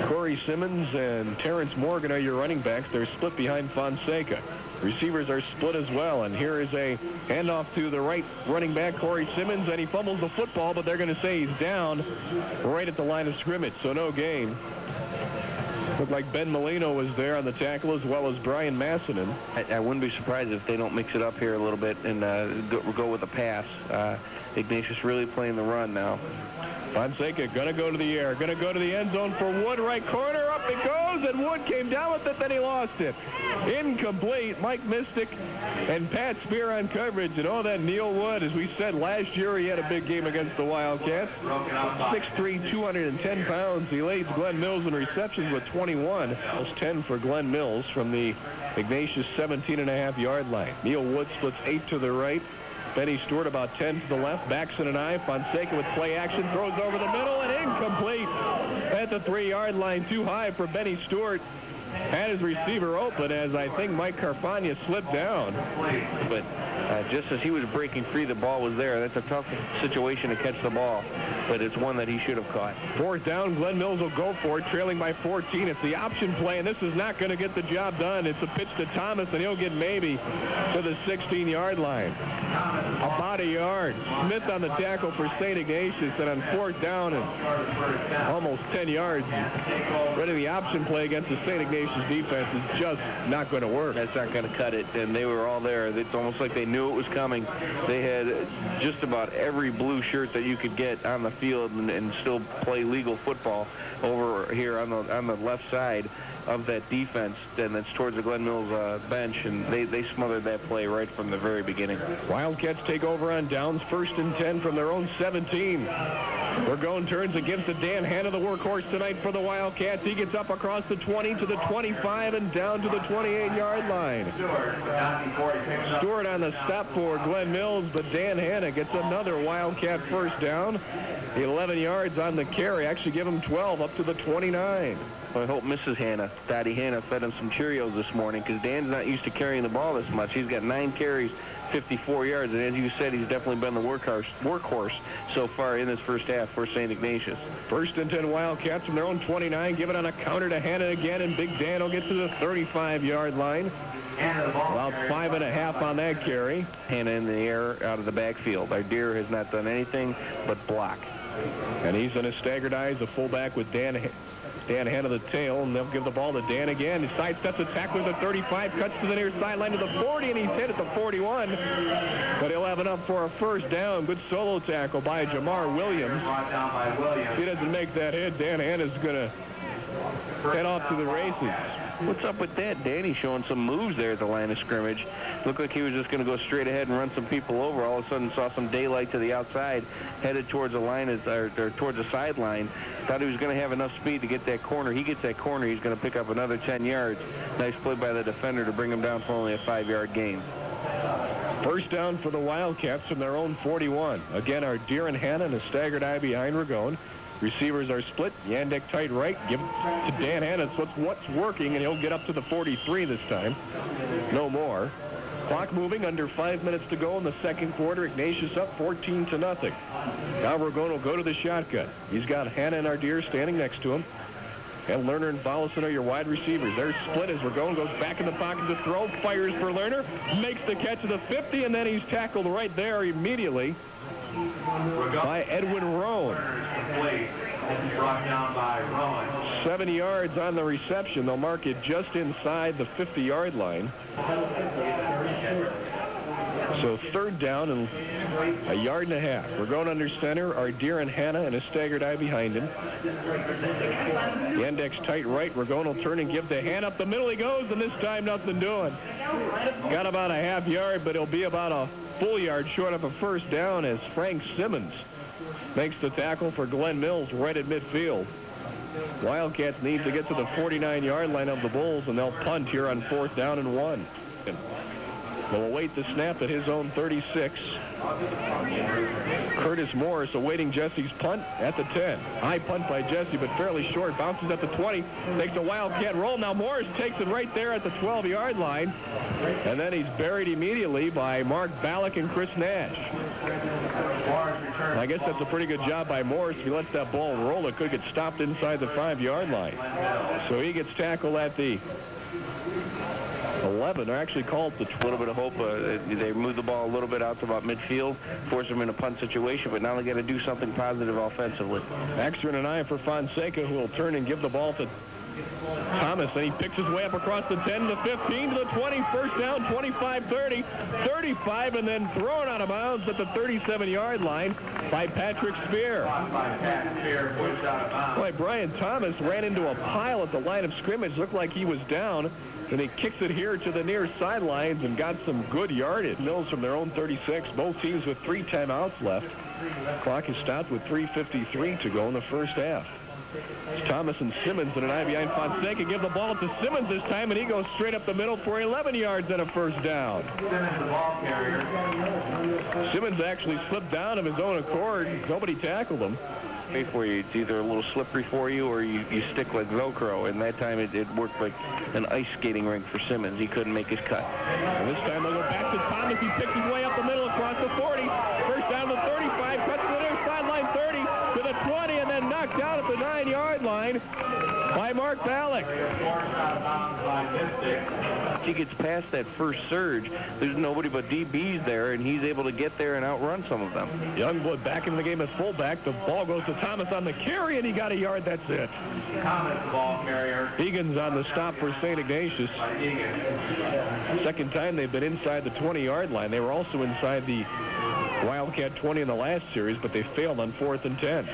Corey Simmons and Terrence Morgan are your running backs. They're split behind Fonseca. Receivers are split as well, and here is a handoff to the right running back, Corey Simmons, and he fumbles the football, but they're going to say he's down right at the line of scrimmage, so no gain. Looked like Ben Mellino was there on the tackle, as well as Brian Massinen. I wouldn't be surprised if they don't mix it up here a little bit and go with a pass. Ignatius really playing the run now. Fonseca going to go to the air, going to go to the end zone for Wood, right corner, up it goes, and Wood came down with it, then he lost it. Incomplete. Mike Mystic and Pat Spear on coverage, and that Neil Wood, as we said last year, he had a big game against the Wildcats. 6'3", 210 pounds. He leads Glen Mills in receptions with 21. That's 10 for Glen Mills from the Ignatius 17.5-yard line. Neil Wood splits 8 to the right. Benny Stewart about 10 to the left. Backs in an eye. Fonseca with play action. Throws over the middle and incomplete at the 3-yard line. Too high for Benny Stewart. Had his receiver open as I think Mike Carfagna slipped down. But just as he was breaking free, the ball was there. That's a tough situation to catch the ball, but it's one that he should have caught. 4th down, Glen Mills will go for it, trailing by 14. It's the option play, and this is not going to get the job done. It's a pitch to Thomas, and he'll get maybe to the 16-yard line. About a yard. Smith on the tackle for St. Ignatius, and on 4th down and almost 10 yards. Running the option play against the St. Ignatius defense is just not going to work. That's not going to cut it, and they were all there. It's almost like they knew it was coming. They had just about every blue shirt that you could get on the field and still play legal football over here on the left side of that defense, and that's towards the Glen Mills bench, and they smothered that play right from the very beginning. Wildcats take over on downs, 1st and 10 from their own 17. Burgone turns and gives to Dan Hanna, the workhorse tonight for the Wildcats. He gets up across the 20 to the 25 and down to the 28-yard line. Stewart on the stop for Glen Mills, but Dan Hanna gets another Wildcat 1st down. 11 yards on the carry. Actually give him 12 up to the 29. I hope Mrs. Hanna, Dottie Hanna, fed him some Cheerios this morning, because Dan's not used to carrying the ball this much. He's got 9 carries, 54 yards, and as you said, he's definitely been the workhorse so far in this first half for St. Ignatius. 1st and 10 Wildcats from their own 29. Give it on a counter to Hanna again, and Big Dan will get to the 35-yard line. About 5.5 on that carry. Hanna in the air out of the backfield. Our deer has not done anything but block. And he's in a staggered eye as a fullback with Dan Hanna the tail, and they'll give the ball to Dan again. He sidesteps the tackler at the 35, cuts to the near sideline to the 40, and he's hit at the 41. But he'll have enough for a 1st down. Good solo tackle by Jamar Williams. If he doesn't make that hit, Dan Hanna's going to head off to the races. What's up with that? Danny showing some moves there at the line of scrimmage. Looked like he was just going to go straight ahead and run some people over. All of a sudden saw some daylight to the outside, headed towards the line, or towards the sideline. Thought he was going to have enough speed to get that corner. He gets that corner, he's going to pick up another 10 yards. Nice play by the defender to bring him down for only a 5-yard gain. 1st down for the Wildcats from their own 41. Again, our Deer and Hanna in a staggered eye behind Burgone. Receivers are split. Yandek tight right. Give it to Dan Hanna. It's what's working, and he'll get up to the 43 this time. No more. Clock moving, under 5 minutes to go in the 2nd quarter. Ignatius up 14-0. Now Burgone will go to the shotgun. He's got Hanna and Ardeer standing next to him. And Lerner and Follison are your wide receivers. They're split as Burgone goes back in the pocket to throw. Fires for Lerner. Makes the catch of the 50, and then he's tackled right there immediately by Edwin Roan. Brought down by Rowan. 7 yards on the reception. They'll mark it just inside the 50-yard line. So 3rd down and a yard and a half. We're going under center. Ardeer and Hanna and a staggered eye behind him. Yandek's tight right. We're going to turn and give the Hanna up the middle. He goes, and this time nothing doing. Got about a half yard, but he'll be about a full yard short of a 1st down as Frank Simmons makes the tackle for Glen Mills right at midfield. Wildcats need to get to the 49-yard line of the Bulls, and they'll punt here on 4th down and 1. They'll await the snap at his own 36. Curtis Morris awaiting Jesse's punt at the 10. High punt by Jesse, but fairly short. Bounces at the 20. Takes a Wildcat roll. Now Morris takes it right there at the 12-yard line. And then he's buried immediately by Mark Ballack and Chris Nash. I guess that's a pretty good job by Morris. If he lets that ball roll, it could get stopped inside the 5-yard line. So he gets tackled at the 11. They're actually called the 12. A little bit of hope. They move the ball a little bit out to about midfield, force them in a punt situation, but now they got to do something positive offensively. Extra and an eye for Fonseca, who will turn and give the ball to Thomas, and he picks his way up across the 10 to 15 to the 20. First down, 25, 30, 35, and then thrown out of bounds at the 37-yard line by Patrick Spear. Boy, Brian Thomas ran into a pile at the line of scrimmage. Looked like he was down. And he kicks it here to the near sidelines and got some good yardage. Mills from their own 36. Both teams with 3 timeouts left. Clock is stopped with 3:53 to go in the first half. It's Thomas and Simmons and an eye behind Fonseca. Give the ball to Simmons this time, and he goes straight up the middle for 11 yards and a first down. Simmons actually slipped down of his own accord. Nobody tackled him. For you, it's either a little slippery for you or you stick like Velcro, and that time it worked like an ice skating rink for Simmons. He couldn't make his cut. And this time they'll go back to Thomas. He picks his way up the middle across the 40. First down to 35, cuts to the near sideline 30 to the 20, and then knocked out at the 9-yard line by Mark Ballack. He gets past that first surge. There's nobody but DBs there, and he's able to get there and outrun some of them. Youngblood back in the game at fullback. The ball goes to Thomas on the carry, and he got a yard. That's it. Thomas, the ball carrier. Eagens on the stop for St. Ignatius. Second time they've been inside the 20-yard line. They were also inside the Wildcat 20 in the last series, but they failed on 4th and 10.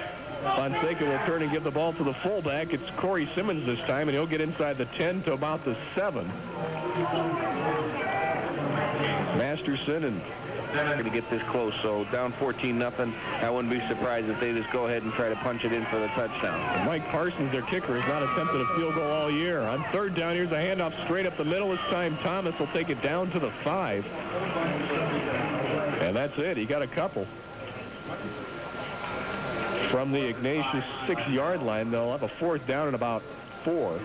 Fonseca will turn and give the ball to the fullback. It's Corey Simmons this time, and he'll get inside the 10 to about the 7. Masterson and going to get this close, so down 14-0. I wouldn't be surprised if they just go ahead and try to punch it in for the touchdown. And Mike Parsons, their kicker, has not attempted a field goal all year. On third down, here's a handoff straight up the middle. This time Thomas will take it down to the 5. And that's it. He got a couple. From the Ignatius 6-yard line, they'll have a 4th down and about 4.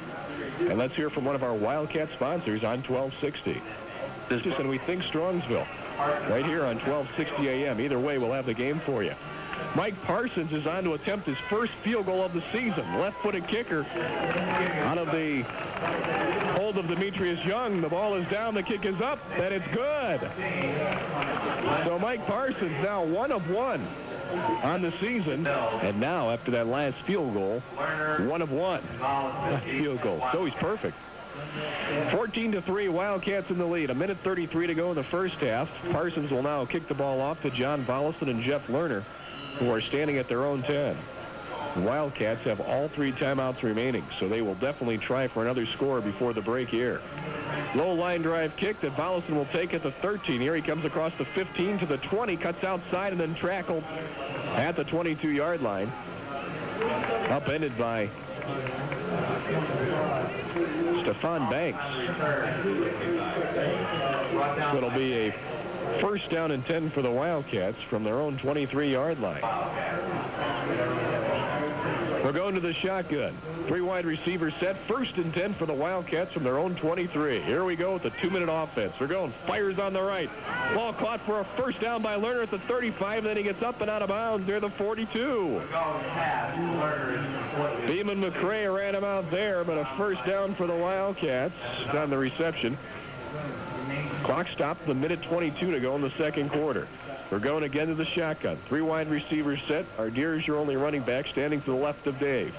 And let's hear from one of our Wildcat sponsors on 1260. And we think Strongsville. Right here on 1260 AM. Either way, we'll have the game for you. Mike Parsons is on to attempt his first field goal of the season. Left-footed kicker out of the hold of Demetrius Young. The ball is down. The kick is up. And it's good. So Mike Parsons now 1 of 1 on the season. And now, after that last field goal, 1 of 1 field goal. So he's perfect. 14-3, Wildcats in the lead. 1:33 to go in the first half. Parsons will now kick the ball off to John Volleson and Jeff Lerner, who are standing at their own 10. The Wildcats have all 3 timeouts remaining, so they will definitely try for another score before the break here. Low line drive kick that Volleson will take at the 13. Here he comes across the 15 to the 20, cuts outside and then tackled at the 22-yard line. Upended by Stefan Banks. It'll be a first down and 10 for the Wildcats from their own 23-yard line. We're going to the shotgun. 3 wide receivers set. First and 10 for the Wildcats from their own 23. Here we go with the 2-minute offense. They're going. Fires on the right. Ball caught for a first down by Lerner at the 35. Then he gets up and out of bounds near the 42. Beeman McCray ran him out there, but a first down for the Wildcats on the reception. Clock stopped the 1:22 to go in the second quarter. We're going again to the shotgun. 3 wide receivers set. Ardier is your only running back, standing to the left of Dave.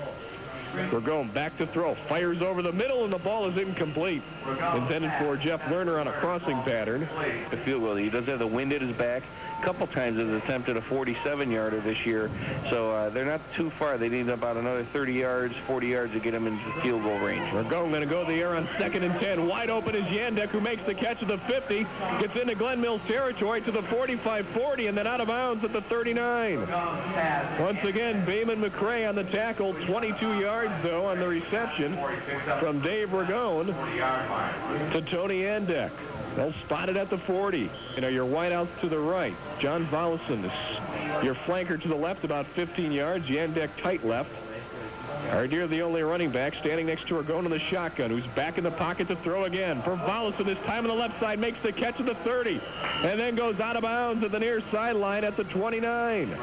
We're going back to throw. Fires over the middle, and the ball is incomplete. Intended for Jeff Lerner on a crossing pattern. The field goal. He does have the wind at his back. A couple times has attempted a 47-yarder this year, so they're not too far. They need about another 30 yards, 40 yards to get them into the field goal range. We're going to go the air on 2nd and 10. Wide open is Yandek, who makes the catch at the 50, gets into Glen Mills territory to the 45-40, and then out of bounds at the 39. Once again, Beeman McCray on the tackle, 22 yards, though, on the reception from Dave Ragone to Tony Yandek. They'll spot it at the 40. Your wideouts to the right. John Volleson is your flanker to the left, about 15 yards. Yandek tight left. Ardier, the only running back, standing next to Ragone in the shotgun, who's back in the pocket to throw again. For Volleson, this time on the left side, makes the catch at the 30, and then goes out of bounds at the near sideline at the 29.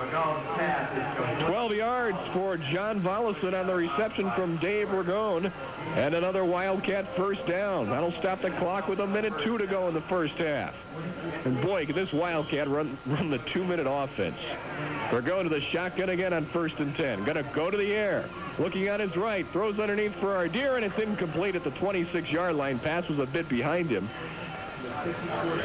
12 yards for John Volleson on the reception from Dave Ragone, and another Wildcat first down. That'll stop the clock with 1:02 to go in the first half. And boy, can this Wildcat run the 2-minute offense. We're going to the shotgun again on 1st and 10. Going to go to the air. looking on his right, throws underneath for Ardeer, and it's incomplete at the 26-yard line. Pass was a bit behind him.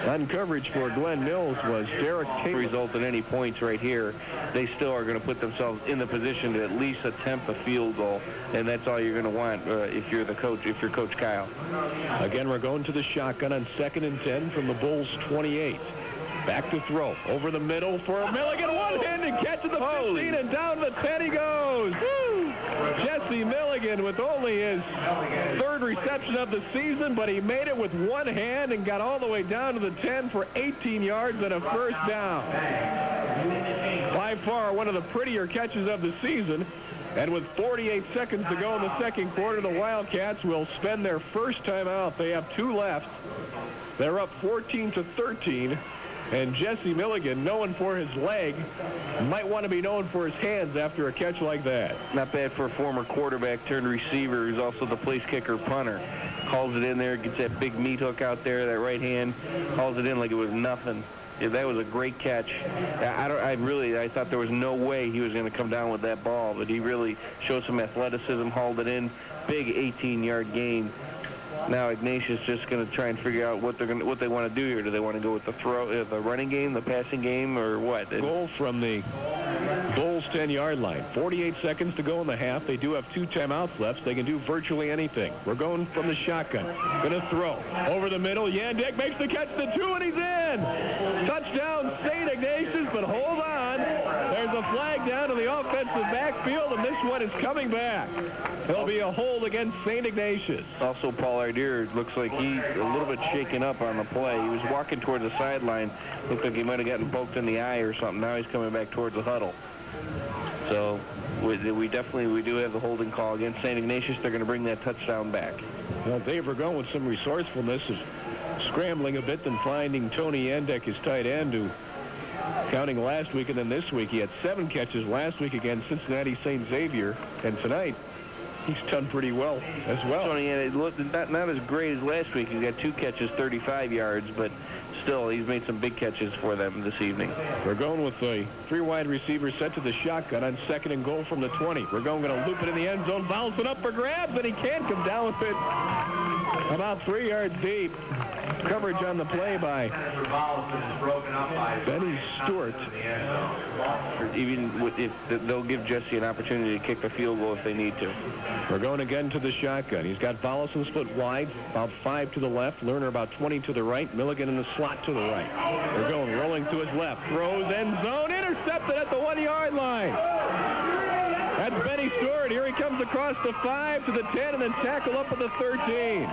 On coverage for Glen Mills was Derek Taylor. Result in any points right here, they still are going to put themselves in the position to at least attempt a field goal, and that's all you're going to want if you're the coach, if you're Coach Kyle. Again, we're going to the shotgun on 2nd and 10 from the Bulls 28. Back to throw. Over the middle for Milligan. One-handed catch at the 15, and down to the 10 he goes. Woo! Jesse Milligan with only his 3rd reception of the season, but he made it with one hand and got all the way down to the 10 for 18 yards and a first down. By far one of the prettier catches of the season. And with 48 seconds to go in the second quarter, the Wildcats will spend their first timeout. They have 2 left. They're up 14-13. And Jesse Milligan, known for his leg, might want to be known for his hands after a catch like that. Not bad for a former quarterback turned receiver who's also the place kicker punter. Calls it in there, gets that big meat hook out there, that right hand, calls it in like it was nothing. Yeah, that was a great catch. I thought there was no way he was going to come down with that ball, but he really showed some athleticism, hauled it in. Big 18-yard gain. Now Ignatius just going to try and figure out what they want to do here. Do they want to go with the running game, the passing game, or what? Goal from the Bulls 10-yard line. 48 seconds to go in the half. They do have 2 timeouts left. So they can do virtually anything. We're going from the shotgun. Going to throw over the middle. Yandek makes the catch to 2, and he's in. Touchdown, St. Ignatius. But hold on, there's a flag down to the offensive backfield, and this one is coming back. There'll be a hold against St. Ignatius. Also, Paul Ardeer looks like he's a little bit shaken up on the play. He was walking toward the sideline. Looked like he might have gotten poked in the eye or something. Now he's coming back towards the huddle. So we do have the holding call against St. Ignatius. They're going to bring that touchdown back. Well, Dave, we're going with some resourcefulness of scrambling a bit and finding Tony Yandek, his tight end, who, counting last week and then this week, he had 7 catches last week against Cincinnati St. Xavier, and tonight he's done pretty well as well. Tony, it looked not as great as last week. He's got 2 catches, 35 yards, but still, he's made some big catches for them this evening. We're going with the 3 wide receivers set to the shotgun on 2nd and goal from the 20. We're going to loop it in the end zone, bounce it up for grabs, and he can't come down with it about 3 yards deep. Coverage on the play by Benny Stewart. Even if they'll give Jesse an opportunity to kick the field goal if they need to. We're going again to the shotgun. He's got Volleson split wide, about 5 to the left, Lerner about 20 to the right, Milligan in the slot to the right. They're going rolling to his left, throws end zone, intercepted at the 1-yard line. That's Benny Stewart. Here he comes across the 5 to the 10 and then tackle up at the 13.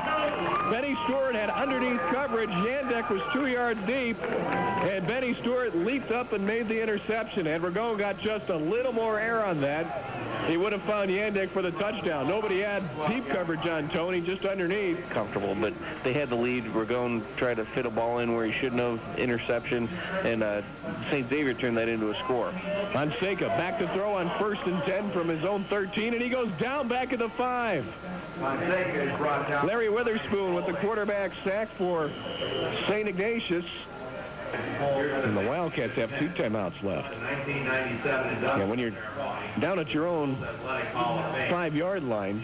Benny Stewart had underneath coverage. Yandek was 2 yards deep, and Benny Stewart leaped up and made the interception. And Vergon got just a little more air on that. He would have found Yandek for the touchdown. Nobody had deep coverage on Tony, just underneath. Comfortable, but they had the lead. Vergon tried to fit a ball in where he shouldn't have. Interception, and St. Xavier turned that into a score. Fonseca back to throw on 1st and 10 from his own 13, and he goes down back at the 5. Larry Witherspoon with the quarterback sack for St. Ignatius. And the Wildcats have 2 timeouts left. And when you're down at your own 5-yard line,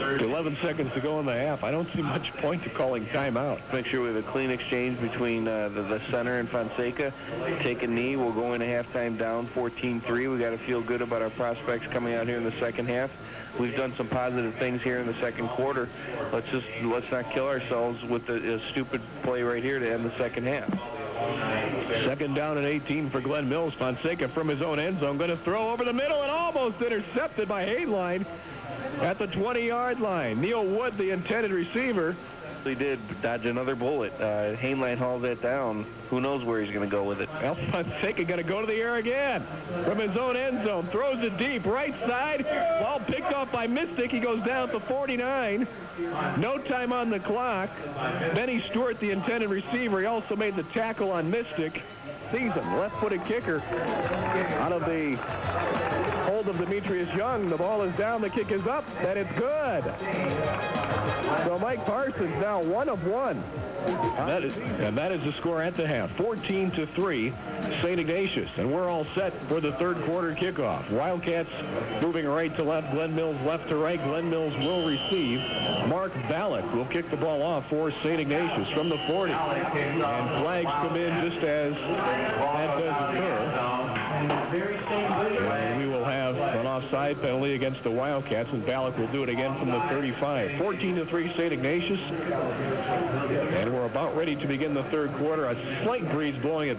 11 seconds to go in the half, I don't see much point to calling timeout. Make sure we have a clean exchange between the center and Fonseca. Take a knee. We'll go into halftime down 14-3. We got to feel good about our prospects coming out here in the second half. We've done some positive things here in the second quarter. Let's not kill ourselves with a stupid play right here to end the second half. 2nd down and 18 for Glen Mills. Fonseca from his own end zone, going to throw over the middle and almost intercepted by Haneline at the 20-yard line. Neil Wood, the intended receiver. He did dodge another bullet. Haneline hauled that down. Who knows where he's going to go with it. Well, Fonseca going to go to the air again from his own end zone. Throws it deep, right side. Ball picked off by Mystic. He goes down to 49. No time on the clock. Benny Stewart, the intended receiver, he also made the tackle on Mystic. Season, left-footed kicker out of the hold of Demetrius Young. The ball is down, the kick is up, and it's good. So Mike Parsons now 1 of 1 That is the score at the half. 14-3, St. Ignatius. And we're all set for the third quarter kickoff. Wildcats moving right to left. Glen Mills left to right. Glen Mills will receive. Mark Ballack will kick the ball off for St. Ignatius from the 40. And flags come in just as that does occur. And we will have an offside penalty against the Wildcats, and Ballack will do it again from the 35. 14-3 St. Ignatius. And we're about ready to begin the third quarter. A slight breeze blowing at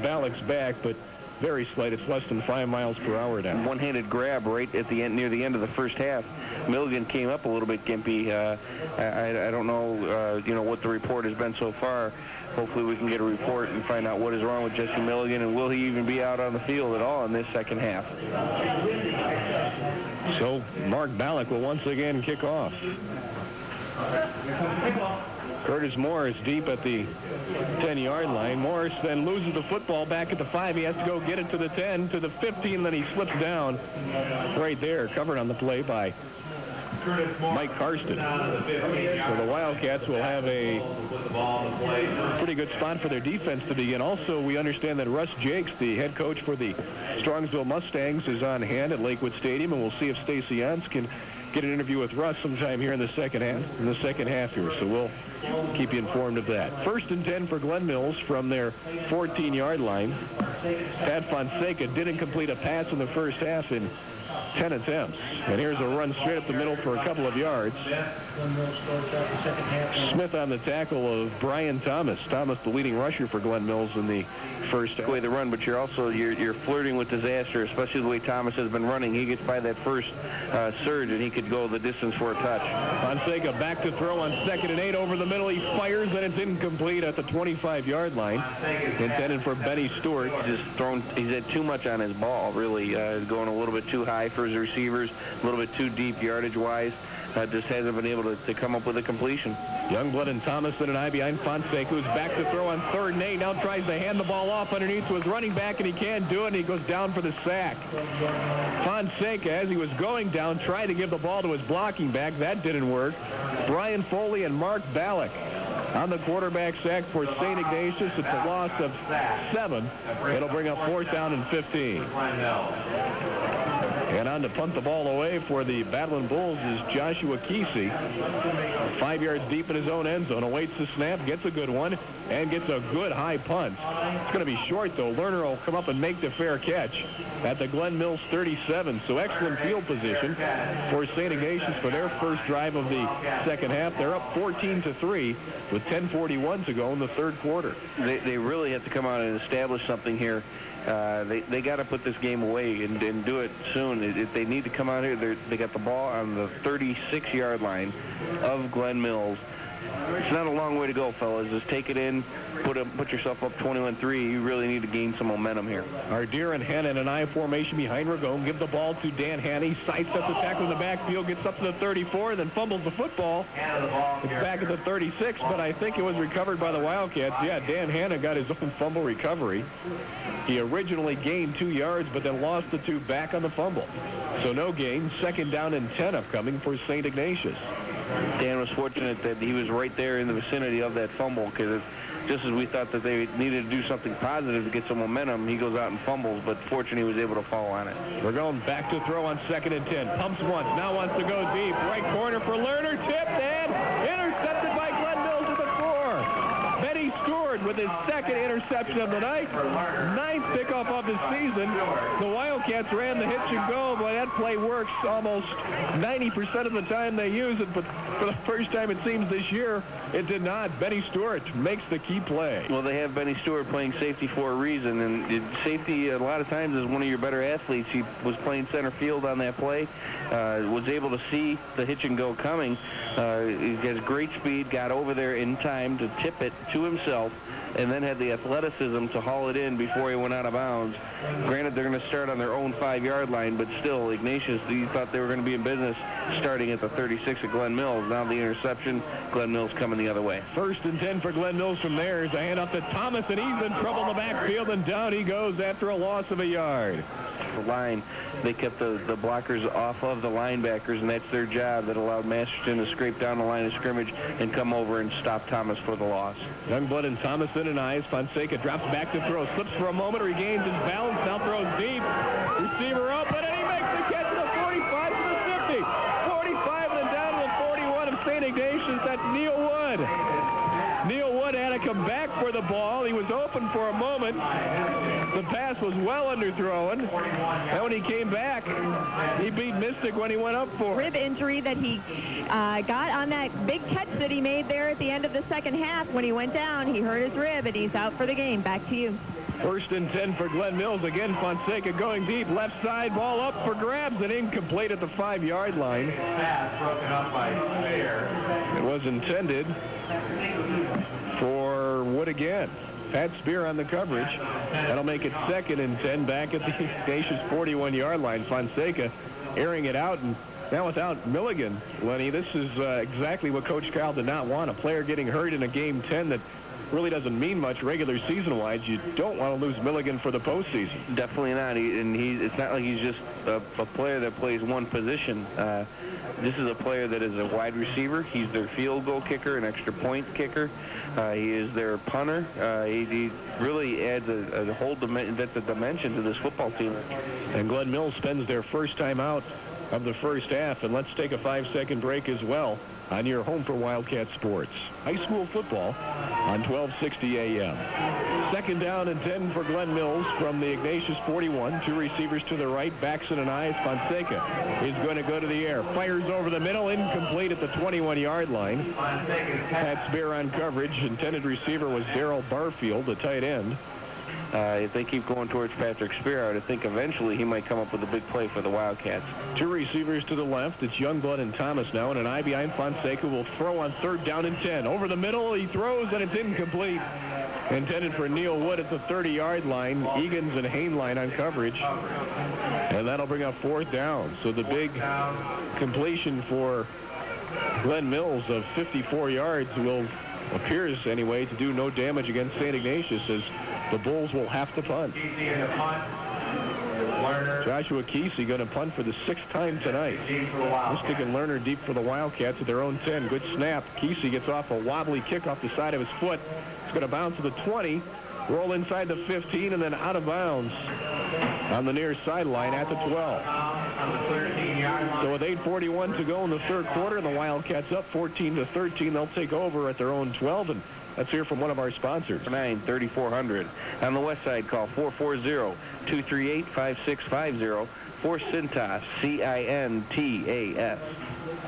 Ballack's back, but very slight. It's less than 5 miles per hour now. One-handed grab right at the end, near the end of the first half. Milligan came up a little bit gimpy. I don't know, what the report has been so far. Hopefully we can get a report and find out what is wrong with Jesse Milligan, and will he even be out on the field at all in this second half. So Mark Ballack will once again kick off. Curtis Morris deep at the 10-yard line. Morris then loses the football back at the 5. He has to go get it to the 10, to the 15, then he slips down right there, covered on the play by Mike Karsten. So the Wildcats will have a pretty good spot for their defense to begin. Also, we understand that Russ Jakes, the head coach for the Strongsville Mustangs, is on hand at Lakewood Stadium, and we'll see if Stacy Yance can get an interview with Russ sometime here in the second half here. So we'll keep you informed of that. 1st and 10 for Glen Mills from their 14-yard line. Pat Fonseca didn't complete a pass in the first half in 10 attempts. And here's a run straight up the middle for a couple of yards. Smith on the tackle of Brian Thomas. Thomas, the leading rusher for Glen Mills in the first half. Way the run, but you're flirting with disaster, especially the way Thomas has been running. He gets by that first surge, and he could go the distance for a touch. Fonseca back to throw on 2nd and 8 over the middle. He fires, and it's incomplete at the 25-yard line. Intended for Benny Stewart. He's had too much on his ball, really. Going a little bit too high for his receivers, a little bit too deep yardage-wise. Just hasn't been able to come up with a completion. Youngblood and Thomason and I behind Fonseca, who's back to throw on 3rd and 8. Now tries to hand the ball off underneath to his running back, and he can't do it, and he goes down for the sack. Fonseca, as he was going down, tried to give the ball to his blocking back. That didn't work. Brian Foley and Mark Ballack on the quarterback sack for St. Ignatius. It's a loss of 7. It'll bring up 4th down and 15. And on to punt the ball away for the Battling Bulls is Joshua Kesey. 5 yards deep in his own end zone. Awaits the snap, gets a good one, and gets a good high punt. It's going to be short, though. Lerner will come up and make the fair catch at the Glen Mills 37. So excellent field position for St. Ignatius for their first drive of the second half. They're up 14-3 with 10:41 to go in the third quarter. They really have to come out and establish something here. They got to put this game away and do it soon. If they need to come out here, they got the ball on the 36-yard line of Glen Mills. It's not a long way to go, fellas. Just take it in, put yourself up 21-3. You really need to gain some momentum here. Ardeer and Hannon in I formation behind Ragone. Give the ball to Dan Hanny. Sidesteps the tackle in the backfield, gets up to the 34, then fumbles the football. It's back at the 36, but I think it was recovered by the Wildcats. Yeah, Dan Hannon got his own fumble recovery. He originally gained 2 yards, but then lost the 2 back on the fumble. So no gain. 2nd down and 10 upcoming for St. Ignatius. Dan was fortunate that he was right there in the vicinity of that fumble, because just as we thought that they needed to do something positive to get some momentum, he goes out and fumbles, but fortunately he was able to fall on it. We're going back to throw on 2nd and 10. Pumps once, now wants to go deep. Right corner for Lerner, tipped and intercepted by Glen Mills at the 4. Benny Stewart with his 2nd interception of the night. 9th pickoff of the season. The Wildcats ran the hitch and go, but that play works almost 90% of the time they use it, but for the first time it seems this year, it did not. Benny Stewart makes the key play. Well, they have Benny Stewart playing safety for a reason, and safety a lot of times is one of your better athletes. He was playing center field on that play, was able to see the hitch and go coming. He has great speed, got over there in time to tip it to himself, and then had the athleticism to haul it in before he went out of bounds. Granted, they're going to start on their own 5-yard line, but still, Ignatius, you thought they were going to be in business starting at the 36 at Glen Mills. Now the interception, Glen Mills coming the other way. 1st and 10 for Glen Mills from there. As a hand up to Thomas, and he's in trouble in the backfield, and down he goes after a loss of a yard. The line, they kept the blockers off of the linebackers, and that's their job. That allowed Masterson to scrape down the line of scrimmage and come over and stop Thomas for the loss. Youngblood and Thomas in an eyes. Fonseca drops back to throw, slips for a moment, regains his balance, now throws deep. Receiver open, and he makes the catch to the 45 to the 50. 45 and then down to the 41 of St. Ignatius. That's Neil Wood. Neil Wood had to come back for the ball. He was open for a moment. The pass was well underthrown. And when he came back, he beat Mystic when he went up for it. Rib injury that he got on that big catch that he made there at the end of the second half. When he went down, he hurt his rib, and he's out for the game. Back to you. 1st and 10 for Glen Mills. Again, Fonseca going deep. Left side, ball up for grabs, and incomplete at the 5-yard line. Pass broken up by Spear. It was intended for Wood again. Pat Spear on the coverage. That'll make it 2nd and 10 back at the Ignatius 41-yard line. Fonseca airing it out, and now without Milligan, Lenny, this is exactly what Coach Kyle did not want. A player getting hurt in a game 10 that really doesn't mean much regular season-wise. You don't want to lose Milligan for the postseason. Definitely not. It's not like he's just a player that plays one position. This is a player that is a wide receiver. He's their field goal kicker, an extra point kicker. He is their punter. He really adds a whole dimension to this football team. And Glen Mills spends their first time out of the first half. And let's take a 5-second break as well on your home for Wildcat Sports. High school football on 1260 AM. 2nd down and 10 for Glen Mills from the Ignatius 41. 2 receivers to the right, backs in an eyes. Fonseca is going to go to the air. Fires over the middle, incomplete at the 21-yard line. Pat Spear on coverage. Intended receiver was Darrell Barfield, the tight end. If they keep going towards Patrick Spear, I would think eventually he might come up with a big play for the Wildcats. 2 receivers to the left. It's Youngblood and Thomas now, and an eye behind Fonseca will throw on 3rd down and 10. Over the middle, he throws, and it's incomplete. Intended for Neil Wood at the 30-yard line. Eagens and Haneline on coverage. And that'll bring up 4th down. So the big completion for Glen Mills of 54 yards appears anyway to do no damage against St. Ignatius, as the Bulls will have to punt. Joshua Kesey going to punt for the 6th time tonight. Mystic and Lerner deep for the Wildcats at their own 10. Good snap. Kesey gets off a wobbly kick off the side of his foot. It's going to bounce to the 20, roll inside the 15, and then out of bounds on the near sideline at the 12. So with 8:41 to go in the 3rd quarter, the Wildcats up 14-13. They'll take over at their own 12, and let's hear from one of our sponsors. 9-3400. On the west side, call 440-238-5650 for Cintas, C-I-N-T-A-S.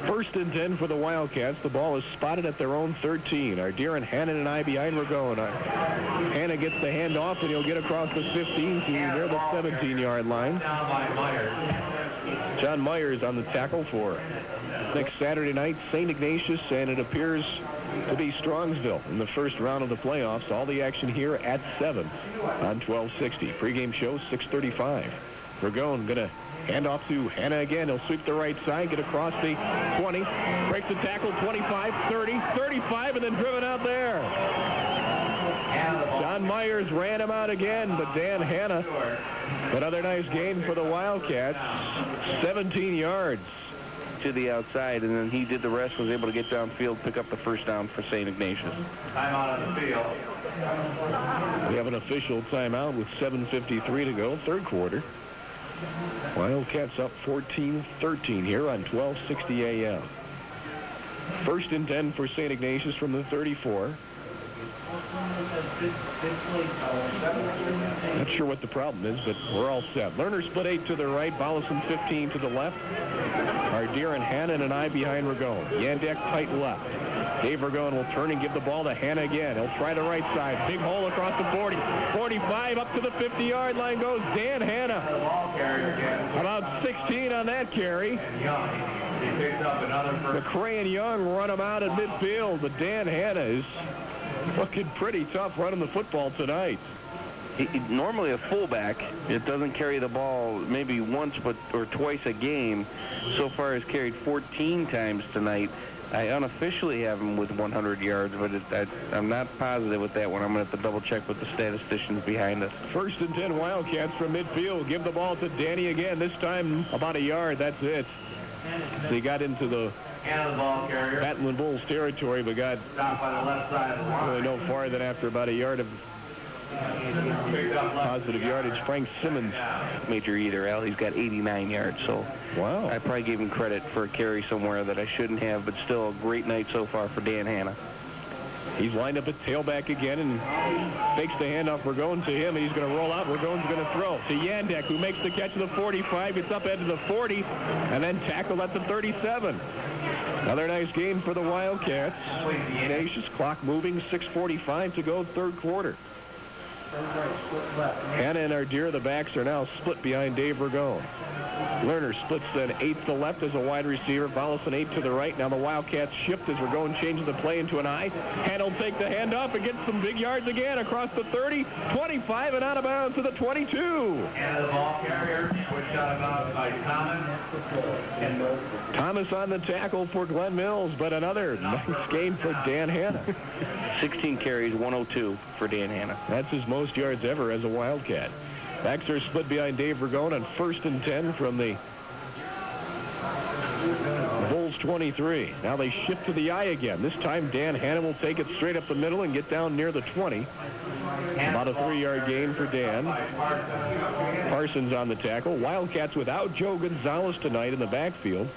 1st and 10 for the Wildcats. The ball is spotted at their own 13. Ardere and Hannon and I behind Ragone. Hanna gets the handoff, and he'll get across the 15 to near the 17-yard line. John Myers on the tackle for next Saturday night, St. Ignatius, and it appears to be Strongsville in the first round of the playoffs. All the action here at 7 on 1260. Pregame show 6:35. Ragone going to hand off to Hanna again. He'll sweep the right side, get across the 20, breaks the tackle, 25, 30, 35, and then driven out there. John Myers ran him out again, but Dan Hanna, another nice gain for the Wildcats, 17 yards. To the outside, and then he did the rest, was able to get downfield, pick up the 1st down for St. Ignatius. Timeout on the field. We have an official timeout with 7:53 to go, 3rd quarter. Wildcats up 14-13 here on 1260 AM. 1st and 10 for St. Ignatius from the 34. Not sure what the problem is, but we're all set. Lerner split 8 to the right, Bollison 15 to the left. Ardere and Hannon and I behind Ragone. Yandek tight left. Dave Ragone will turn and give the ball to Hanna again. He'll try the right side. Big hole across the 40. 45 up to the 50-yard line goes Dan Hanna. About 16 on that carry. McCray and Young run him out at midfield, but Dan Hanna is looking pretty tough running the football tonight. normally a fullback, it doesn't carry the ball maybe once or twice a game. So far has carried 14 times tonight. I unofficially have him with 100 yards, but I'm not positive with that one. I'm going to have to double check with the statisticians behind us. 1st and 10 Wildcats from midfield. Give the ball to Danny again. This time about a yard. That's it. They got into the Haneline Bulls territory, but got really no farther than after about a yard of positive yardage. Frank Simmons. Major either, Al. He's got 89 yards, so wow. I probably gave him credit for a carry somewhere that I shouldn't have, but still a great night so far for Dan Hanna. He's lined up at tailback again and fakes the handoff. We're going to him, and he's going to roll out. We're going to throw to Yandek, who makes the catch of the 45, gets up into the 40, and then tackled at the 37. Another nice game for the Wildcats. Ignatius, clock moving, 6:45 to go, third quarter. Hanna and Ardere, the backs, are now split behind Dave Ragone. Lerner splits then 8 to the left as a wide receiver. Mollison 8 to the right. Now the Wildcats shift as Ragone changes the play into an I. Hanna will take the handoff and get some big yards again across the 30, 25, and out of bounds to the 22. And the ball carrier, switched out of bounds by Thomas. Thomas on the tackle for Glen Mills, but another nice game for Dan Hanna. 16 carries, 102 for Dan Hanna. That's his most yards ever as a Wildcat. Backs are split behind Dave Ragone on 1st and 10 from the Bulls 23. Now they shift to the I again. This time Dan Hanna will take it straight up the middle and get down near the 20. About a 3-yard gain for Dan. Parsons on the tackle. Wildcats without Joe Gonzalez tonight in the backfield.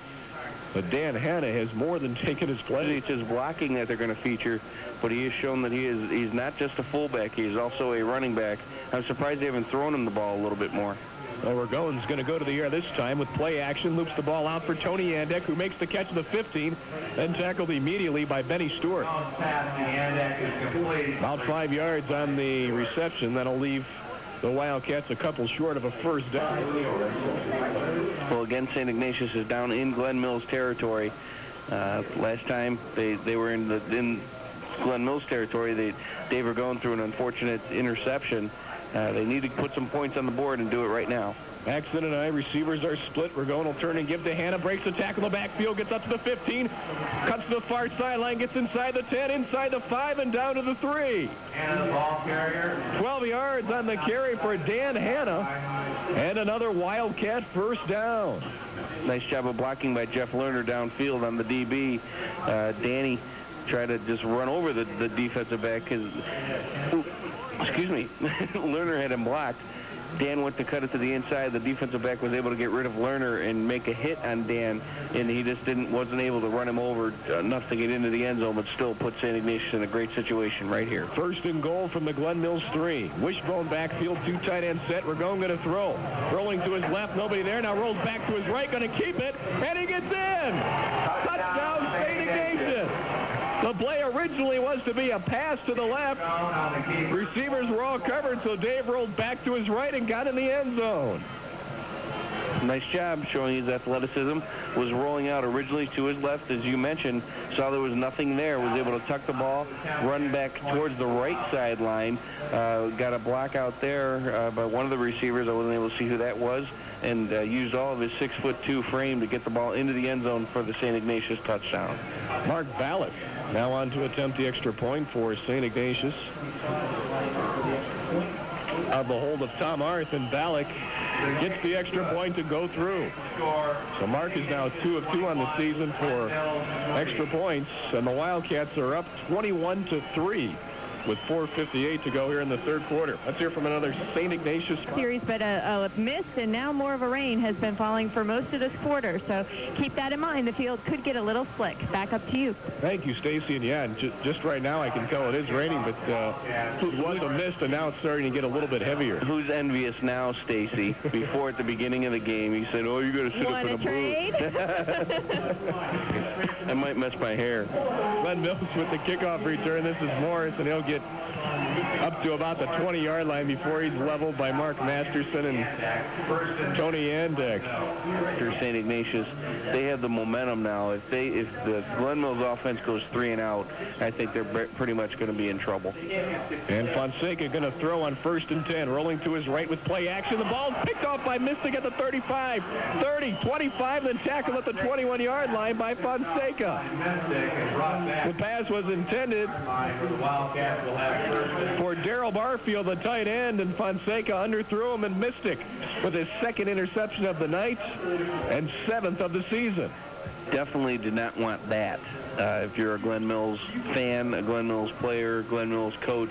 But Dan Hanna has more than taken his place. It's his blocking that they're going to feature, but he has shown that he's not just a fullback. He is also a running back. I'm surprised they haven't thrown him the ball a little bit more. Well, Ragone's going to go to the air this time with play action. Loops the ball out for Tony Yandek, who makes the catch of the 15, then tackled immediately by Benny Stewart. About 5 yards on the reception. That'll leave the Wildcats a couple short of a first down. Well, again, St. Ignatius is down in Glen Mills territory. Last time they were in Glen Mills territory, Dave Ragone threw an unfortunate interception. They need to put some points on the board and do it right now. Maxson and I, receivers are split. Ragone will turn and give to Hanna, breaks the tackle in the backfield, gets up to the 15, cuts to the far sideline, gets inside the 10, inside the 5, and down to the 3. And the ball carrier. 12 yards on the carry for Dan Hanna, and another Wildcat first down. Nice job of blocking by Jeff Lerner downfield on the DB. Danny tried to just run over the defensive back because, excuse me, Lerner had him blocked. Dan went to cut it to the inside. The defensive back was able to get rid of Lerner and make a hit on Dan, and he just wasn't able to run him over enough to get into the end zone, but still put St. Ignatius in a great situation right here. 1st and goal from the Glen Mills 3. Wishbone backfield, 2 tight end set. Ragone going to throw. Rolling to his left, nobody there. Now rolls back to his right, going to keep it, and he gets in. Touchdown, St. Ignatius. The play originally was to be a pass to the left. Receivers were all covered, so Dave rolled back to his right and got in the end zone. Nice job showing his athleticism. Was rolling out originally to his left, as you mentioned. Saw there was nothing there. Was able to tuck the ball, run back towards the right sideline. Got a block out there by one of the receivers. I wasn't able to see who that was. And used all of his 6'2" frame to get the ball into the end zone for the St. Ignatius touchdown. Mark Ballack now on to attempt the extra point for St. Ignatius. Out of the hold of Tom Arth, and Ballack gets the extra point to go through. So Mark is now 2 of 2 on the season for extra points, and the Wildcats are up 21-3. With 4:58 to go here in the third quarter. Let's hear from another St. Ignatius series, but a miss, and now more of a rain has been falling for most of this quarter. So keep that in mind. The field could get a little slick. Back up to you. Thank you, Stacy. And yeah, just right now I can tell it is raining, but it was a mist, and now it's starting to get a little bit heavier. Who's envious now, Stacy? Before at the beginning of the game, he said, "Oh, you're going to sit up in the trade?" I might mess my hair. Glen Mills with the kickoff return. This is Morris, and he'll get up to about the 20-yard line before he's leveled by Mark Masterson and Tony Yandek. For St. Ignatius, they have the momentum now. If the Glen Mills offense goes 3 and out, I think they're pretty much going to be in trouble. And Fonseca going to throw on 1st and 10, rolling to his right with play action. The ball's picked off by Mystic at the 35, 30, 25, then tackled at the 21-yard line by Fonseca. The pass was intended for Darrell Barfield, the tight end, and Fonseca underthrew him, and Mystic with his 2nd interception of the night and 7th of the season. Definitely did not want that. If you're a Glen Mills fan, a Glen Mills player, Glen Mills coach,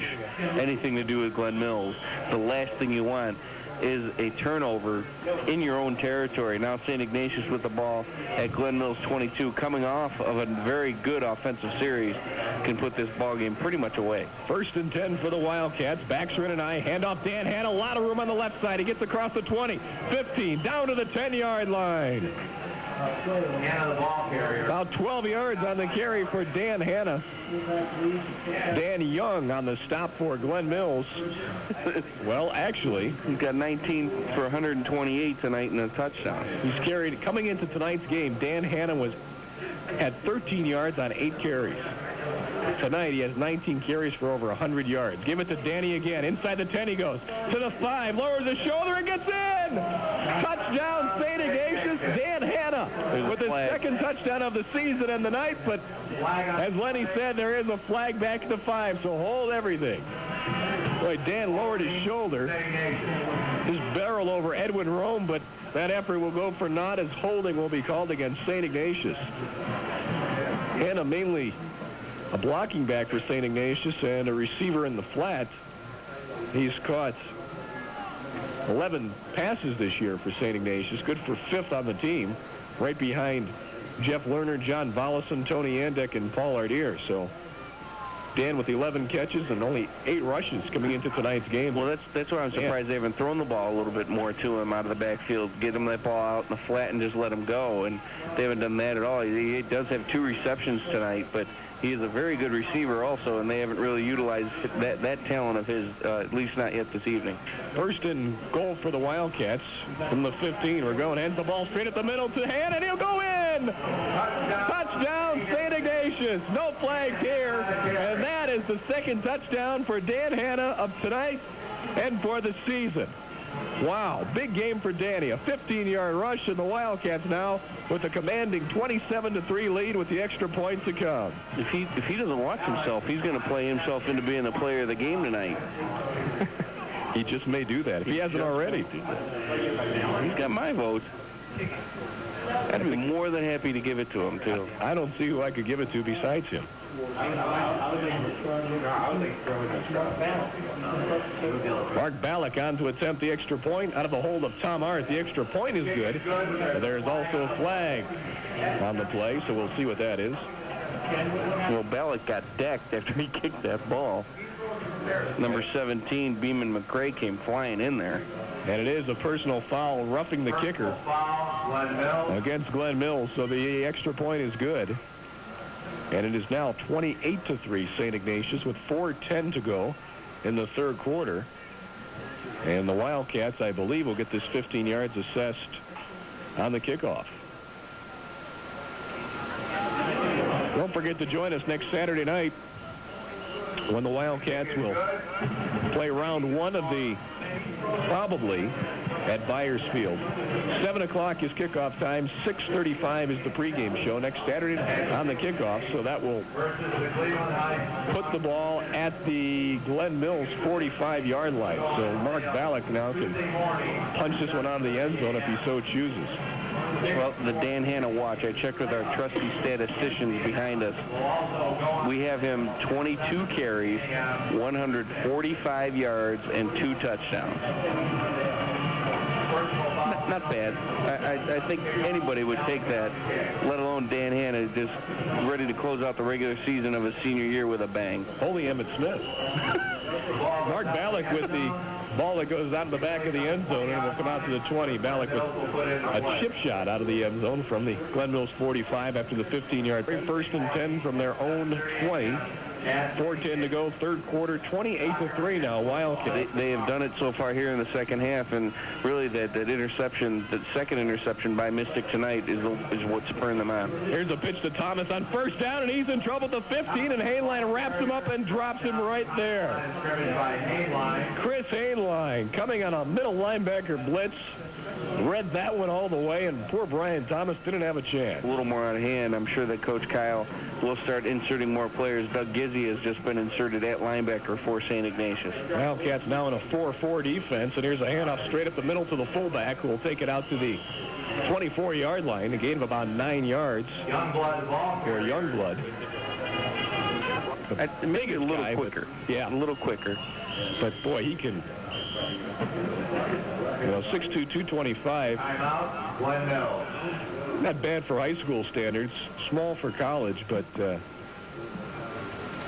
anything to do with Glen Mills, the last thing you want is a turnover in your own territory. Now St. Ignatius with the ball at Glen Mills 22, coming off of a very good offensive series, can put this ball game pretty much away. 1st and 10 for the Wildcats. Backs are in an eye. Handoff Dan Hanna. A lot of room on the left side. He gets across the 20, 15, down to the 10-yard line. About 12 yards on the carry for Dan Hanna. Dan Young on the stop for Glen Mills. Well, actually, he's got 19 for 128 tonight and a touchdown. He's carried, coming into tonight's game, Dan Hanna had 13 yards on 8 carries. Tonight he has 19 carries for over 100 yards. Give it to Danny again. Inside the 10 he goes. To the 5. Lowers his shoulder and gets in. Touchdown St. Ignatius. Dan Hanna with his 2nd touchdown of the season and the night. But as Lenny said, there is a flag back at the 5. So hold everything. Boy, Dan lowered his shoulder. His barrel over Edwin Rome. But that effort will go for naught as holding will be called against St. Ignatius. Hanna mainly a blocking back for St. Ignatius and a receiver in the flat. He's caught 11 passes this year for St. Ignatius. Good for 5th on the team, right behind Jeff Lerner, John Vollison, Tony Yandek, and Paul Ardier. So Dan with 11 catches and only 8 rushes coming into tonight's game. Well, that's why I'm surprised they haven't thrown the ball a little bit more to him out of the backfield. Get him that ball out in the flat and just let him go. And they haven't done that at all. He does have 2 receptions tonight, but he is a very good receiver also, and they haven't really utilized that talent of his, at least not yet this evening. 1st and goal for the Wildcats from the 15. We're going, hands the ball straight at the middle to Hanna, and he'll go in. Touchdown, St. Ignatius. No flags here, and that is the 2nd touchdown for Dan Hanna of tonight and for the season. Wow, big game for Danny. A 15-yard rush, and the Wildcats now with a commanding 27-3 lead with the extra point to come. If he doesn't watch himself, he's going to play himself into being the player of the game tonight. He just may do that if he hasn't already. He's got my vote. I'd be more than happy to give it to him, too. I don't see who I could give it to besides him. Mark Ballack on to attempt the extra point out of the hold of Tom Arth. The extra point is good. But there's also a flag on the play, so we'll see what that is. Well, Ballack got decked after he kicked that ball. Number 17, Beeman McCray, came flying in there. And it is a personal foul, roughing the kicker against Glen Mills, so the extra point is good. And it is now 28-3 St. Ignatius with 4:10 to go in the 3rd quarter. And the Wildcats, I believe, will get this 15 yards assessed on the kickoff. Don't forget to join us next Saturday night when the Wildcats will play round 1 of the probably at Byers Field. 7 o'clock is kickoff time. 6:35 is the pregame show next Saturday on the kickoff. So that will put the ball at the Glen Mills 45-yard line. So Mark Ballack now can punch this one out of the end zone if he so chooses. Well, the Dan Hanna watch, I checked with our trusty statisticians behind us. We have him 22 carries, 145 yards, and 2 touchdowns. Not bad. I think anybody would take that, let alone Dan Hanna, just ready to close out the regular season of his senior year with a bang. Holy Emmett Smith. Mark Ballack with the ball that goes out of the back of the end zone and will come out to the 20. Ballack with a chip shot out of the end zone from the Glen Mills 45 after the 15-yard. 1st and 10 from their own 20. 4:10 to go, third quarter, 28-3 now, Wildcats. They have done it so far here in the second half, and really that interception, that second interception by Mystic tonight is what's spurring them on. Here's a pitch to Thomas on first down, and he's in trouble at the 15, and Haneline wraps him up and drops him right there. Chris Haneline coming on a middle linebacker blitz. Read that one all the way, and poor Brian Thomas didn't have a chance. A little more on hand. I'm sure that Coach Kyle will start inserting more players. Doug Gizzi has just been inserted at linebacker for St. Ignatius. Wildcats now in a 4-4 defense, and here's a handoff straight up the middle to the fullback, who will take it out to the 24-yard line, a gain of about 9 yards for Youngblood. Maybe a little quicker. Yeah, a little quicker. But boy, he can. 6'2", 225. Timeout, Glen Mills. Not bad for high school standards. Small for college, but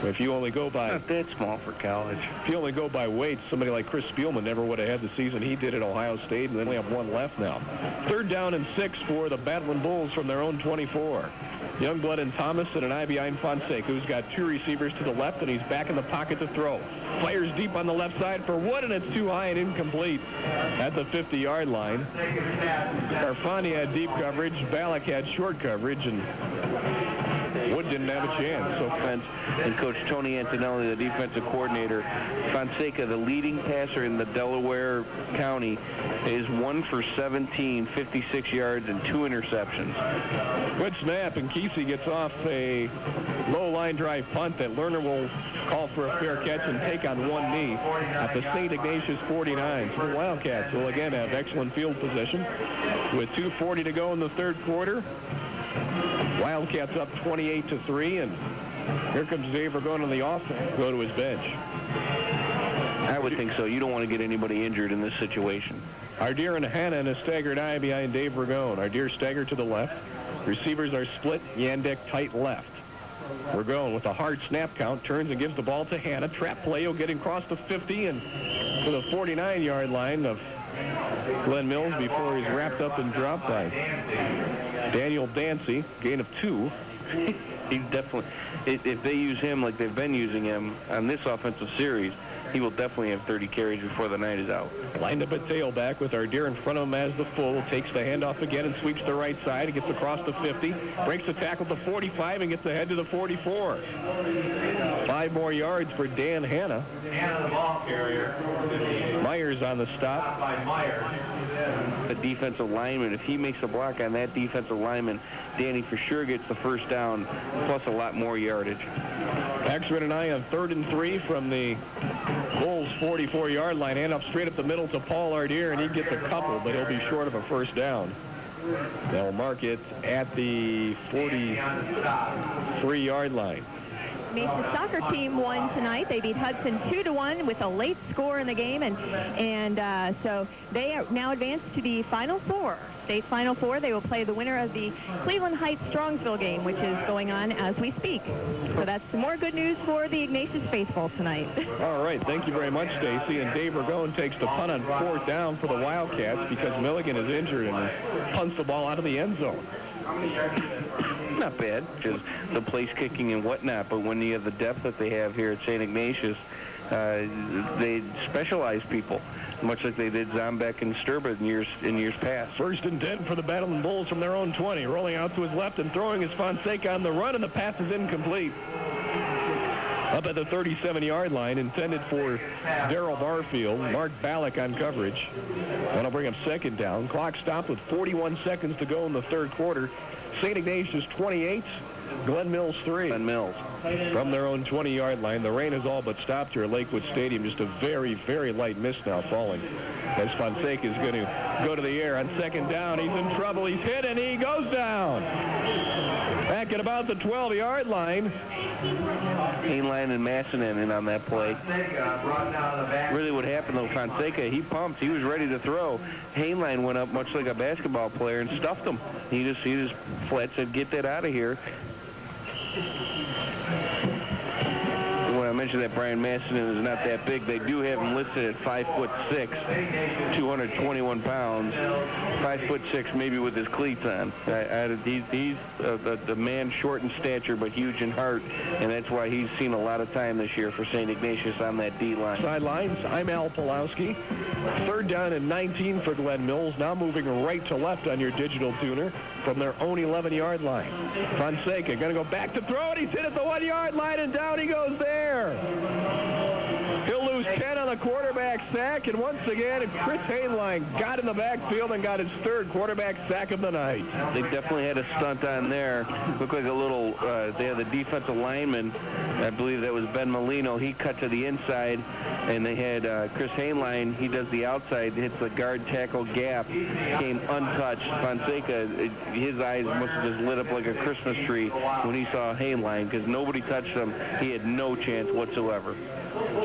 if you only go by... Not that small for college. If you only go by weight, somebody like Chris Spielman never would have had the season he did at Ohio State, and they only have one left now. 3rd down and 6 for the Battling Bulls from their own 24. Youngblood and Thomas and an eye behind Fonseca, who's got 2 receivers to the left, and he's back in the pocket to throw. Fires deep on the left side for Wood, and it's too high and incomplete at the 50-yard line. Carfani had deep coverage, Ballack had short coverage, and Wood didn't have a chance. So and Coach Tony Antonelli, the defensive coordinator, Fonseca, the leading passer in the Delaware County, is 1 for 17, 56 yards, and 2 interceptions. Good snap, and Gizzi gets off a low line drive punt that Lerner will call for a fair catch and take on one knee at the St. Ignatius 49. So the Wildcats will again have excellent field position with 2:40 to go in the third quarter. Wildcats up 28-3, and here comes Dave Vergone on the offense. Go to his bench. I would think so. You don't want to get anybody injured in this situation. Ardeer and Hanna in a staggered eye behind Dave Vergone. Ardeer staggered to the left. Receivers are split. Yandek tight left. Vergone with a hard snap count turns and gives the ball to Hanna. Trap play. He'll get across the 50 and to the 49-yard line of Glen Mills before he's wrapped up and dropped by Daniel Dancy. Gain of 2. He's definitely, if they use him like they've been using him on this offensive series, he will definitely have 30 carries before the night is out. Lined up at tailback with Ardeer in front of him as the full. Takes the handoff again and sweeps the right side. He gets across the 50. Breaks the tackle to 45 and gets ahead to the 44. 5 more yards for Dan Hanna. Hanna, the ball carrier. Myers on the stop. By Myers. The defensive lineman, if he makes a block on that defensive lineman, Danny for sure gets the first down, plus a lot more yardage. Axford and I on 3rd and 3 from the Bulls 44-yard line. Hand up straight up the middle to Paul Ardeer, and he gets a couple, but he'll be short of a first down. They'll mark it at the 43-yard line. Mason soccer team won tonight. They beat Hudson 2-1 with a late score in the game, and so they are now advanced to the Final Four. State Final Four. They will play the winner of the Cleveland Heights-Strongsville game, which is going on as we speak. So that's more good news for the Ignatius faithful tonight. All right, thank you very much, Stacy. And Dave Vergone takes the punt on 4th down for the Wildcats because Milligan is injured and punts the ball out of the end zone. Not bad, just the place kicking and whatnot, but when you have the depth that they have here at St. Ignatius, they specialize people, much like they did Zombeck and Sturba in years past. 1st and 10 for the Battling Bulls from their own 20. Rolling out to his left and throwing is Fonseca on the run, and the pass is incomplete. Up at the 37-yard line, intended for Darrell Barfield. Mark Ballack on coverage. That'll bring up 2nd down. Clock stopped with 41 seconds to go in the third quarter. St. Ignatius 28, Glen Mills 3. Glen Mills. From their own 20-yard line. The rain has all but stopped here at Lakewood Stadium. Just a very, very light mist now falling. As Fonseca is going to go to the air on 2nd down. He's in trouble. He's hit, and he goes down. Back at about the 12-yard line. Haneline and Massinen in on that play. Really what happened, though, Fonseca, he pumped. He was ready to throw. Haneline went up much like a basketball player and stuffed him. He just flat said, get that out of here. When I mentioned mention that Brian Massinen is not that big. They do have him listed at 5'6", 221 pounds, 5'6", maybe with his cleats on. He's the man short in stature but huge in heart, and that's why he's seen a lot of time this year for St. Ignatius on that D-line. Sidelines, I'm Al Pulowski. 3rd down and 19 for Glen Mills, now moving right to left on your digital tuner from their own 11-yard line. Fonseca going to go back to throw, and he's hit at the 1-yard line, and down he goes there. He'll lose 10 on the quarterback sack, and once again, Chris Haneline got in the backfield and got his 3rd quarterback sack of the night. They definitely had a stunt on there. Looked like a little, they had the defensive lineman, I believe that was Ben Mellino. He cut to the inside, and they had Chris Haneline. He does the outside, hits the guard tackle gap, came untouched. Fonseca, his eyes must have just lit up like a Christmas tree when he saw Haneline, because nobody touched him. He had no chance whatsoever.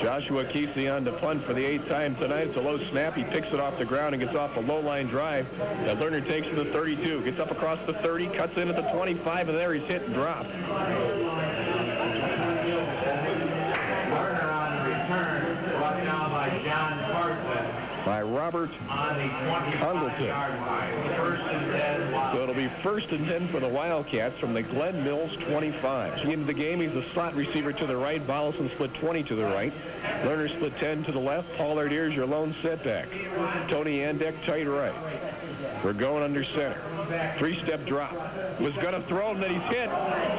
Joshua Kesey on to punt for the 8th time tonight. It's a low snap. He picks it off the ground and gets off a low-line drive. That Lerner takes to the 32, gets up across the 30, cuts in at the 25, and there he's hit and dropped. Lerner on the return, brought down by John Carson. By Robert On the 25-yard line. 1st and 10. So it'll be 1st and 10 for the Wildcats from the Glen Mills 25. At the end of the game, he's a slot receiver to the right. Volleson split 20 to the right. Lerner split 10 to the left. Paul Ardier's your lone setback. Tony Yandek tight right. We're going under center. 3-step drop. Was going to throw him, then he's hit.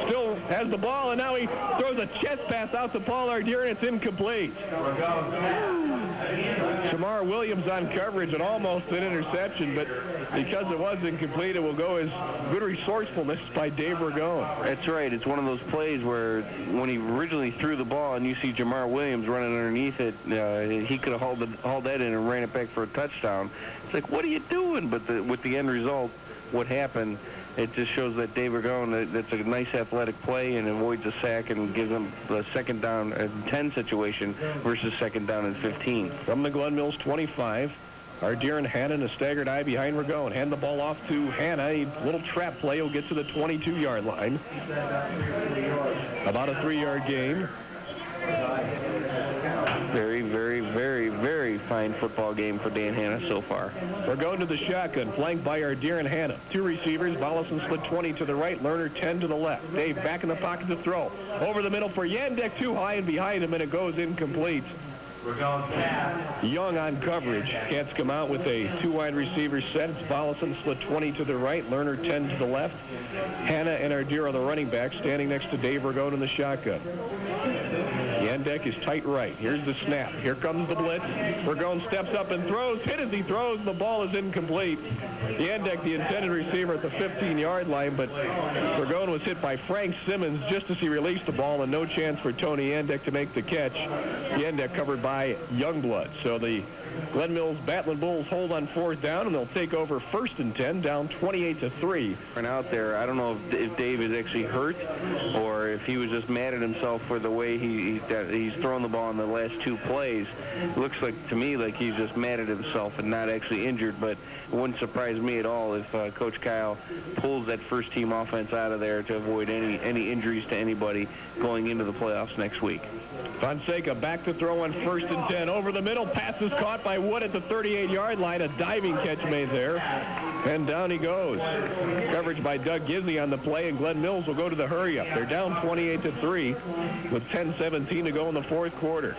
Still has the ball, and now he throws a chest pass out to Paul Ardier, and it's incomplete. Shamar Williams on coverage, and almost an interception, but because it was incomplete, it will go as good resourcefulness by Dave Ragone. That's right. It's one of those plays where when he originally threw the ball and you see Jamar Williams running underneath it, he could have hauled that in and ran it back for a touchdown. It's like, what are you doing? But with the end result, what happened, it just shows that Dave Ragone, that's a nice athletic play and avoids a sack and gives them the 2nd down and 10 situation versus 2nd down and 15. From the Glen Mills 25, Ardier and Hanna, a staggered eye behind Ragone. Hand the ball off to Hanna. A little trap play. He'll get to the 22-yard line. About a 3-yard gain. Very, very, very, very fine football game for Dan Hanna so far. We're going to the shotgun, flanked by Ardier and Hanna. 2 receivers. Volleson split 20 to the right. Lerner 10 to the left. Dave back in the pocket to throw. Over the middle for Yandek, too high and behind him, and it goes incomplete. We're going pass. Young on coverage. Cats come out with a 2 wide receiver set. It's Volleson split 20 to the right. Lerner 10 to the left. Hanna and Ardier are the running back, standing next to Dave Ragone in the shotgun. Yandek is tight right. Here's the snap. Here comes the blitz. Ragone steps up and throws. Hit as he throws. The ball is incomplete. Yandek, the intended receiver, at the 15-yard line, but Ragone was hit by Frank Simmons just as he released the ball, and no chance for Tony Yandek to make the catch. Yandek covered by Youngblood. So the Glen Mills Battling Bulls hold on 4th down, and they'll take over 1st and 10, down 28-3. And out there, I don't know if Dave is actually hurt or if he was just mad at himself for the way he's thrown the ball in the last 2 plays. It looks like to me like he's just mad at himself and not actually injured, but it wouldn't surprise me at all if Coach Kyle pulls that first-team offense out of there to avoid any injuries to anybody going into the playoffs next week. Fonseca back to throw on 1st and 10. Over the middle, pass is caught by Wood at the 38-yard line. A diving catch made there, and down he goes. Coverage by Doug Gizzi on the play, and Glen Mills will go to the hurry-up. They're down 28-3 with 10:17 to go in the 4th quarter.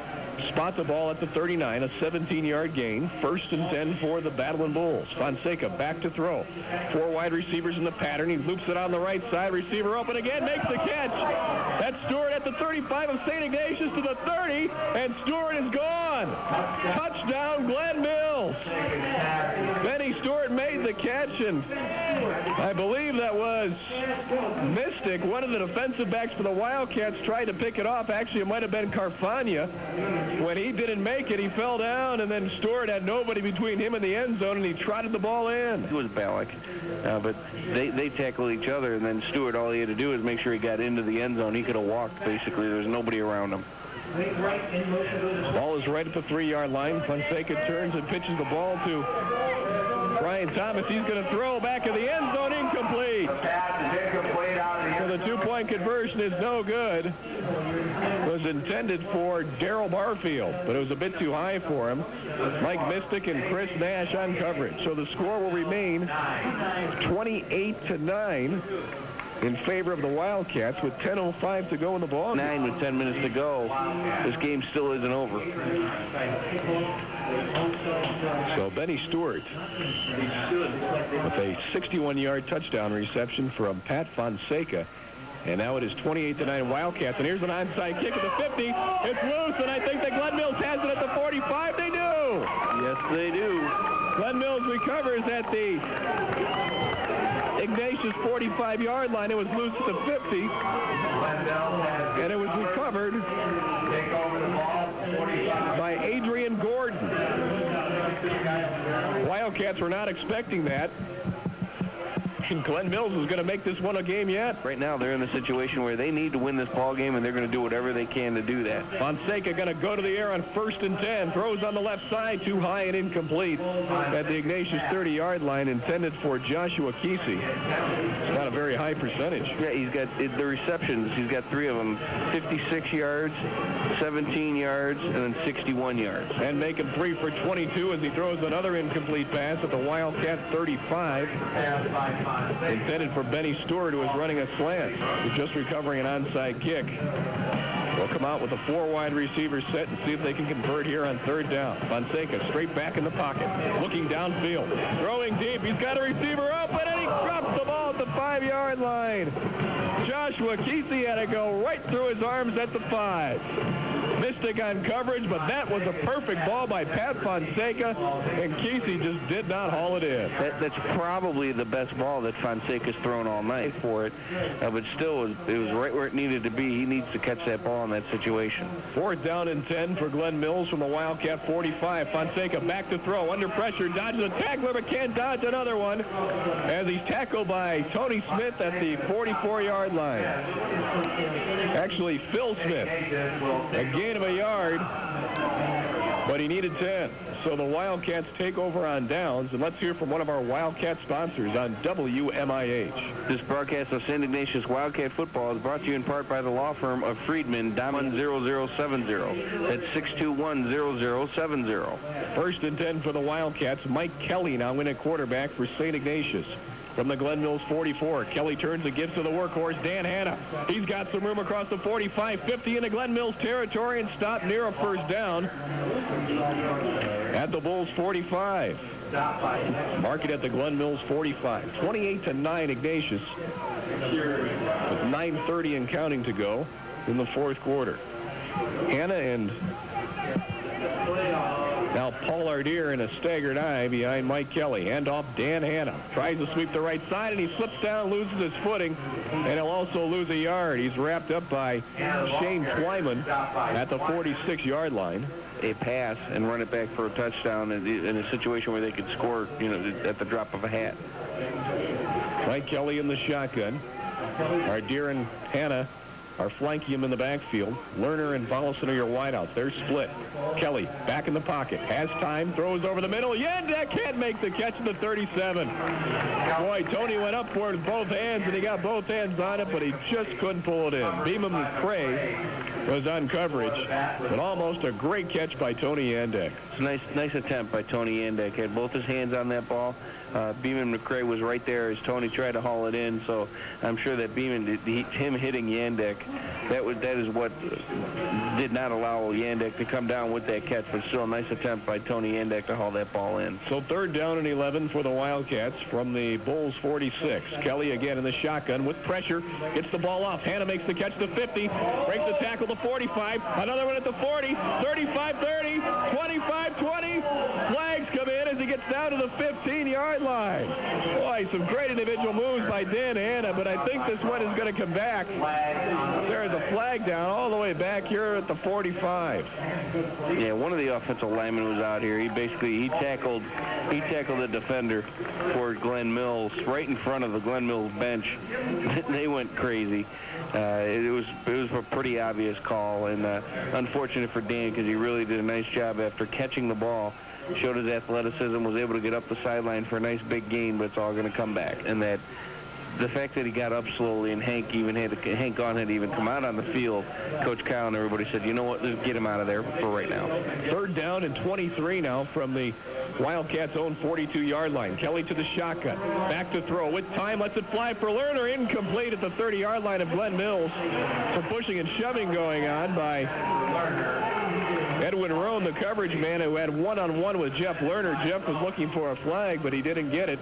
Spot the ball at the 39, a 17-yard gain. 1st and 10 for the Battling Bulls. Fonseca back to throw. 4 wide receivers in the pattern. He loops it on the right side. Receiver open again, makes the catch. That's Stewart at the 35 of St. Ignatius to the 30, and Stewart is gone. Touchdown, Glen Mills. Benny Stewart made the catch, and I believe that was Mystic, one of the defensive backs for the Wildcats, tried to pick it off. Actually, it might have been Carfagna. When he didn't make it, he fell down, and then Stewart had nobody between him and the end zone, and he trotted the ball in. It was Ballack, but they tackle each other, and then Stewart, all he had to do is make sure he got into the end zone. He could have walked, basically. There was nobody around him. Ball is right at the 3-yard line. Fonseca turns and pitches the ball to Brian Thomas. He's going to throw back in the end zone, incomplete. Pass is incomplete out of the So the two-point conversion is no good. It was intended for Darryl Barfield, but it was a bit too high for him. Mike Mystic and Chris Nash on coverage. So the score will remain 28-9 in favor of the Wildcats with 10:05 to go in the ball. 9 with 10 minutes to go. This game still isn't over. So Benny Stewart with a 61-yard touchdown reception from Pat Fonseca. And now it is 28-9 Wildcats. And here's an onside kick at the 50. It's loose, and I think that Glen Mills has it at the 45. They do. Yes, they do. Glen Mills recovers at the Ignatius 45-yard line. It was loose at the 50. And it was recovered by Adrian Gordon. Wildcats were not expecting that. And Glen Mills is going to make this one a game yet. Right now, they're in the situation where they need to win this ball game, and they're going to do whatever they can to do that. Fonseca going to go to the air on 1st and 10. Throws on the left side, too high and incomplete at the Ignatius 30-yard line, intended for Joshua Gizzi. It's not a very high percentage. Yeah, he's got the receptions. He's got 3 of them: 56 yards, 17 yards, and then 61 yards. And making 3 for 22 as he throws another incomplete pass at the Wildcat 35. Intended for Benny Stewart, who is running a slant. He's just recovering an onside kick. They'll come out with a 4 wide receiver set and see if they can convert here on 3rd down. Fonseca straight back in the pocket, looking downfield, throwing deep. He's got a receiver open, and he drops the ball at the 5-yard line. Joshua Gizzi had to go right through his arms at the 5. Mystic on coverage, but that was a perfect ball by Pat Fonseca, and Gizzi just did not haul it in. That's probably the best ball that Fonseca's thrown all night for it, but still, it was right where it needed to be. He needs to catch that ball in that situation. 4th down and 10 for Glen Mills from the Wildcat 45. Fonseca back to throw, under pressure, dodges a tackler, but can't dodge another one as he's tackled by Tony Smith at the 44-yard line. Actually, Phil Smith. A gain of a yard, but he needed 10. So the Wildcats take over on downs, and let's hear from one of our Wildcat sponsors on WMIH. This broadcast of St. Ignatius Wildcat football is brought to you in part by the law firm of Friedman, Diamond 0070. That's 621-0070. 1st and 10 for the Wildcats. Mike Kelly now in at quarterback for St. Ignatius. From the Glen Mills 44, Kelly turns and gives to the workhorse, Dan Hanna. He's got some room across the 45-50 into Glen Mills territory and stopped near a 1st down at the Bulls 45. Mark it at the Glen Mills 45. 28-9 Ignatius with 9:30 and counting to go in the 4th quarter. Hanna and now Paul Ardier in a staggered eye behind Mike Kelly. Handoff Dan Hanna. Tries to sweep the right side, and he slips down, loses his footing, and he'll also lose a yard. He's wrapped up by Shane Twyman at the 46-yard line. A pass and run it back for a touchdown in a situation where they could score, at the drop of a hat. Mike Kelly in the shotgun. Ardier and Hanna are flanking him in the backfield. Lerner and Volleson are your wideouts. They're split. Kelly back in the pocket. Has time. Throws over the middle. Yandek can't make the catch at the 37. Boy, Tony went up for it with both hands, and he got both hands on it, but he just couldn't pull it in. Bouman McCray was on coverage, but almost a great catch by Tony Yandek. It's a nice attempt by Tony Yandek. Had both his hands on that ball. Bouman McCray was right there as Tony tried to haul it in, so I'm sure that him hitting Yandek, that is what did not allow Yandek to come down with that catch, but still a nice attempt by Tony Yandek to haul that ball in. So 3rd down and 11 for the Wildcats from the Bulls 46. Kelly again in the shotgun with pressure. Gets the ball off. Hanna makes the catch to 50. Breaks the tackle to 45. Another one at the 40. 35-30. 25-20. Flags come in as he gets down to the 15-yard line. Boy, some great individual moves by Dan Hanna, but I think this one is going to come back. There is a flag down all the way back here at the 45. Yeah, one of the offensive linemen was out here. He tackled the defender for Glen Mills right in front of the Glen Mills bench. They went crazy. It was a pretty obvious call, and unfortunate for Dan because he really did a nice job after catching the ball. Showed his athleticism, was able to get up the sideline for a nice big gain, but it's all going to come back. And that the fact that he got up slowly and Hank Gaughan had even come out on the field, Coach Kyle and everybody said, you know what, let's get him out of there for right now. 3rd down and 23 now from the Wildcats' own 42-yard line. Kelly to the shotgun. Back to throw with time. Lets it fly for Lerner. Incomplete at the 30-yard line of Glen Mills. Some pushing and shoving going on by Edwin Rohn, the coverage man, who had one-on-one with Jeff Lerner. Jeff was looking for a flag, but he didn't get it.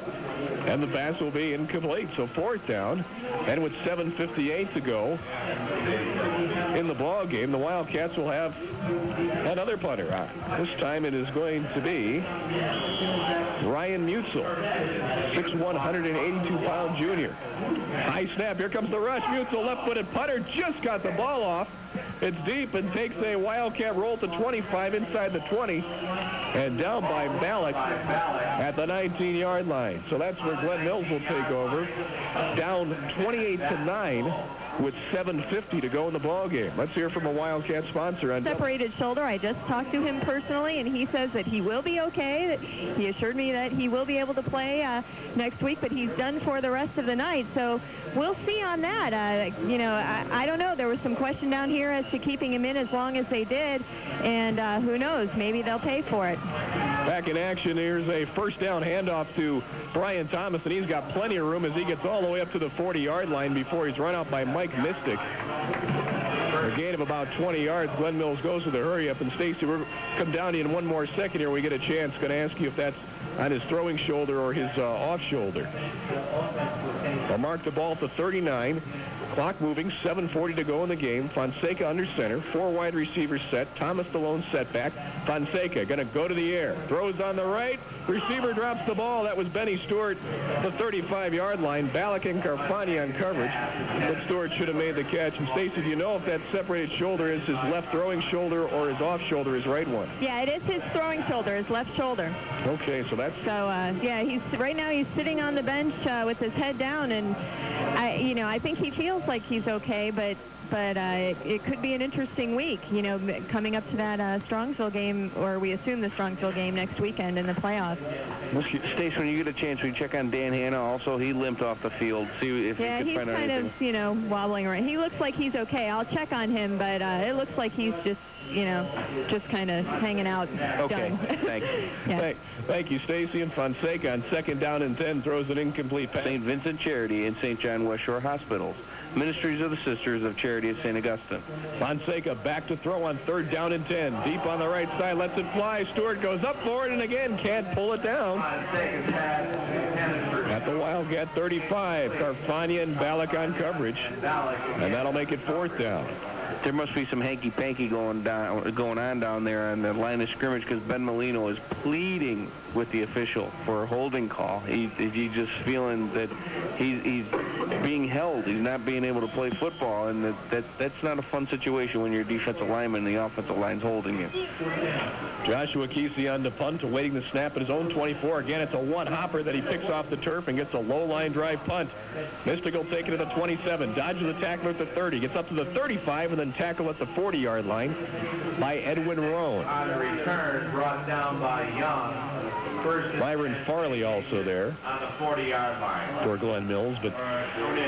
And the pass will be incomplete. So 4th down. And with 7:58 to go in the ball game, the Wildcats will have another punter. This time it is going to be Ryan Mutzel, 6'1", 182-pound junior. High snap. Here comes the rush. Mutzel, left-footed punter, just got the ball off. It's deep and takes a Wildcat roll to 25 inside the 20 and down by Malik at the 19-yard line. So that's where Glen Mills will take over. Down 28-9 with 7:50 to go in the ball game. Let's hear from a Wildcat sponsor. On separated shoulder. I just talked to him personally, and he says that he will be okay. That he assured me that he will be able to play next week, but he's done for the rest of the night. So we'll see on that. I don't know. There was some question down here as to keeping him in as long as they did, and who knows? Maybe they'll pay for it. Back in action, here's a 1st down handoff to Brian Thomas, and he's got plenty of room as he gets all the way up to the 40-yard line before he's run out by Mike Mystic. A gain of about 20 yards. Glen Mills goes with a hurry up, and Stacy, we'll come down to you in one more second here. We get a chance. Going to ask you if that's on his throwing shoulder or his off shoulder. They'll mark the ball to 39. Clock moving, 7:40 to go in the game. Fonseca under center, 4 wide receivers set. Thomas the lone setback. Fonseca going to go to the air. Throws on the right. Receiver drops the ball. That was Benny Stewart, the 35-yard line. Ballack and Carfani on coverage. But Stewart should have made the catch. And Stacy, do you know if that separated shoulder is his left throwing shoulder or his off shoulder, his right one? Yeah, it is his throwing shoulder, his left shoulder. Okay, so that's... So, yeah, right now he's sitting on the bench with his head down, and I think he feels like he's okay, but it could be an interesting week, coming up to that Strongsville game, or we assume the Strongsville game next weekend in the playoffs. Stace, when you get a chance, we check on Dan Hanna also. He limped off the field. See if you can find out anything. Yeah, he's kind of, wobbling around. He looks like he's okay. I'll check on him, but it looks like he's just kind of hanging out. Okay, thanks. Yeah. Thank you, Stacy. And Fonseca on 2nd down and 10 throws an incomplete pass. St. Vincent Charity and St. John West Shore Hospitals. Ministries of the Sisters of Charity of St. Augustine. Fonseca back to throw on 3rd down and 10. Deep on the right side, lets it fly. Stewart goes up for it, and again can't pull it down. At the Wildcat 35, Carfani and Ballack on coverage. And that'll make it 4th down. There must be some hanky-panky going on down there on the line of scrimmage, because Ben Mellino is pleading with the official for a holding call. He's just feeling that he's being held. He's not being able to play football, and that's not a fun situation when you're a defensive lineman and the offensive line's holding you. Joshua Kesey on the punt, awaiting the snap at his own 24. Again, it's a one-hopper that he picks off the turf and gets a low-line drive punt. Mystic will take it to the 27, dodges the tackler at the 30, gets up to the 35, and then tackle at the 40-yard line by Edwin Rohn. On the return, brought down by Young. Byron Farley also there on the 40-yard line for Glen Mills, but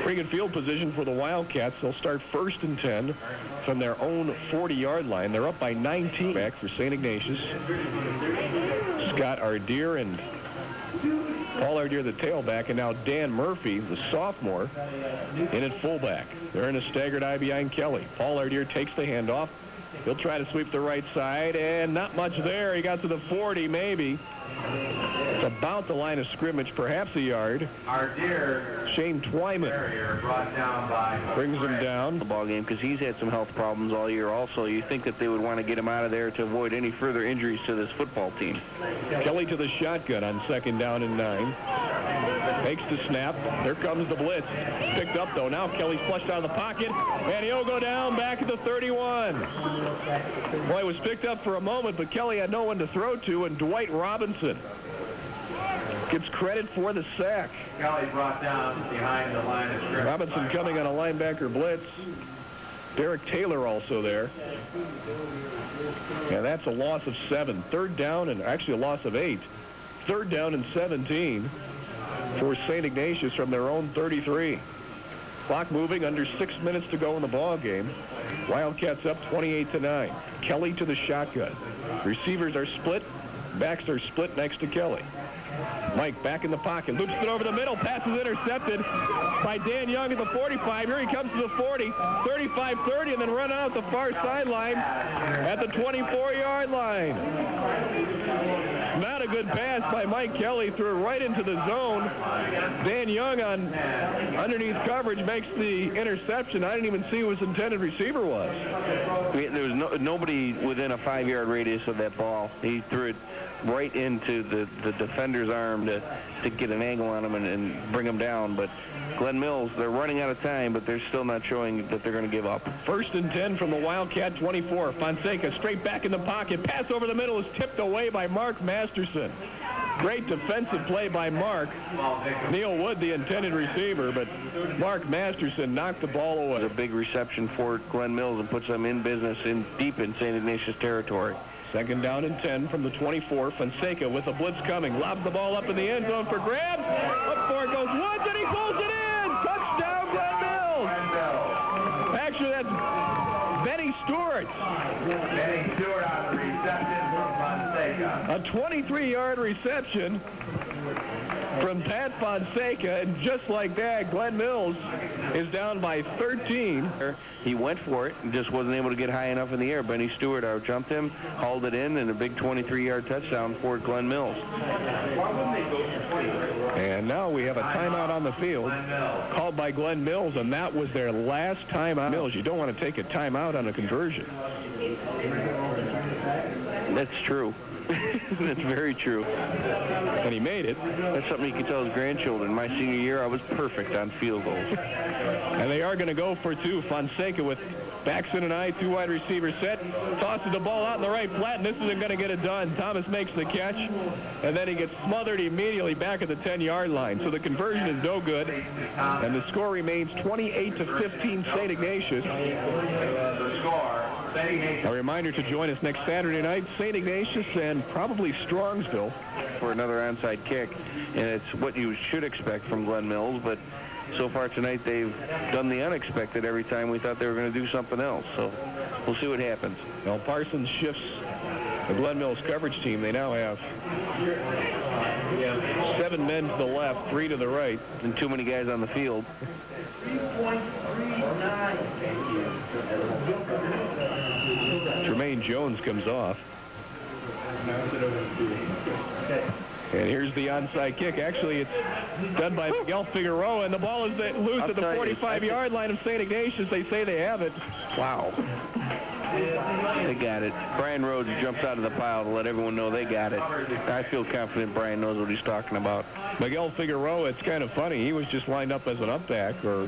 pretty good field position for the Wildcats. They'll start 1st and 10 from their own 40-yard line. They're up by 19 back for St. Ignatius. Scott Ardeer and Paul Ardeer, the tailback, and now Dan Murphy, the sophomore, in at fullback. They're in a staggered eye behind Kelly. Paul Ardeer takes the handoff. He'll try to sweep the right side, and not much there. He got to the 40, maybe. It's about the line of scrimmage, perhaps a yard. Ardeer, Shane Twyman brought down by brings him down. The ball game, because he's had some health problems all year also. You think that they would want to get him out of there to avoid any further injuries to this football team. Kelly to the shotgun on 2nd down and 9. Takes the snap. There comes the blitz. Picked up, though. Now Kelly's flushed out of the pocket, and he'll go down back at the 31. Boy, it was picked up for a moment, but Kelly had no one to throw to, and Dwight Robinson gets credit for the sack. Kelly brought down behind the line of scrimmage. Robinson coming on a linebacker blitz. Derek Taylor also there. And that's a loss of 7. 3rd down, and actually a loss of 8. 3rd down and 17. for St. Ignatius from their own 33. Clock moving, under 6 minutes to go in the ball game. Wildcats up 28-9. Kelly to the shotgun. Receivers are split. Backs are split next to Kelly. Mike back in the pocket, loops it over the middle, pass is intercepted by Dan Young at the 45. Here he comes to the 40, 35-30, and then run out the far sideline at the 24-yard line. Not a good pass by Mike Kelly, threw it right into the zone. Dan Young on underneath coverage makes the interception. I didn't even see who his intended receiver was. There was nobody within a 5-yard radius of that ball. He threw it right into the defender's arm to get an angle on him and bring him down. But Glen Mills, they're running out of time, but they're still not showing that they're going to give up. 1st and 10 from the Wildcat 24. Fonseca straight back in the pocket. Pass over the middle is tipped away by Mark Masterson. Great defensive play by Mark. Neil Wood, the intended receiver, but Mark Masterson knocked the ball away. A big reception for Glen Mills and puts them in business deep in St. Ignatius territory. 2nd down and 10 from the 24. Fonseca with a blitz coming. Lobs the ball up in the end zone for grabs. Up for it goes Woods, and he pulls it in. Touchdown, Glen Mills. Actually, that's Benny Stewart. Benny Stewart on the reception from Fonseca. A 23-yard reception from Pat Fonseca, and just like that, Glen Mills is down by 13. He went for it and just wasn't able to get high enough in the air. Benny Stewart out-jumped him, hauled it in, and a big 23-yard touchdown for Glen Mills. And now we have a timeout on the field called by Glen Mills, and that was their last timeout. Mills, you don't want to take a timeout on a conversion. That's true. That's very true. And he made it. That's something he can tell his grandchildren. My senior year, I was perfect on field goals. And they are going to go for two. Fonseca with backs in an eye, 2 wide receivers set, tosses the ball out in the right flat, and this isn't going to get it done. Thomas makes the catch, and then he gets smothered immediately back at the 10-yard line. So the conversion is no good, and the score remains 28-15 St. Ignatius. The score, St. Ignatius. A reminder to join us next Saturday night, St. Ignatius and probably Strongsville. For another onside kick, and it's what you should expect from Glen Mills, but so far tonight they've done the unexpected every time we thought they were going to do something else. So we'll see what happens. Well, Parsons shifts the Glen Mills coverage team. They now have 7 men to the left, 3 to the right. And too many guys on the field. Jermaine Jones comes off. And here's the onside kick. Actually, it's done by Miguel Figueroa, and the ball is loose at the 45-yard line of St. Ignatius. They say they have it. Wow. They got it. Brian Rhodes jumps out of the pile to let everyone know they got it. I feel confident Brian knows what he's talking about. Miguel Figueroa, it's kind of funny. He was just lined up as an up-back, or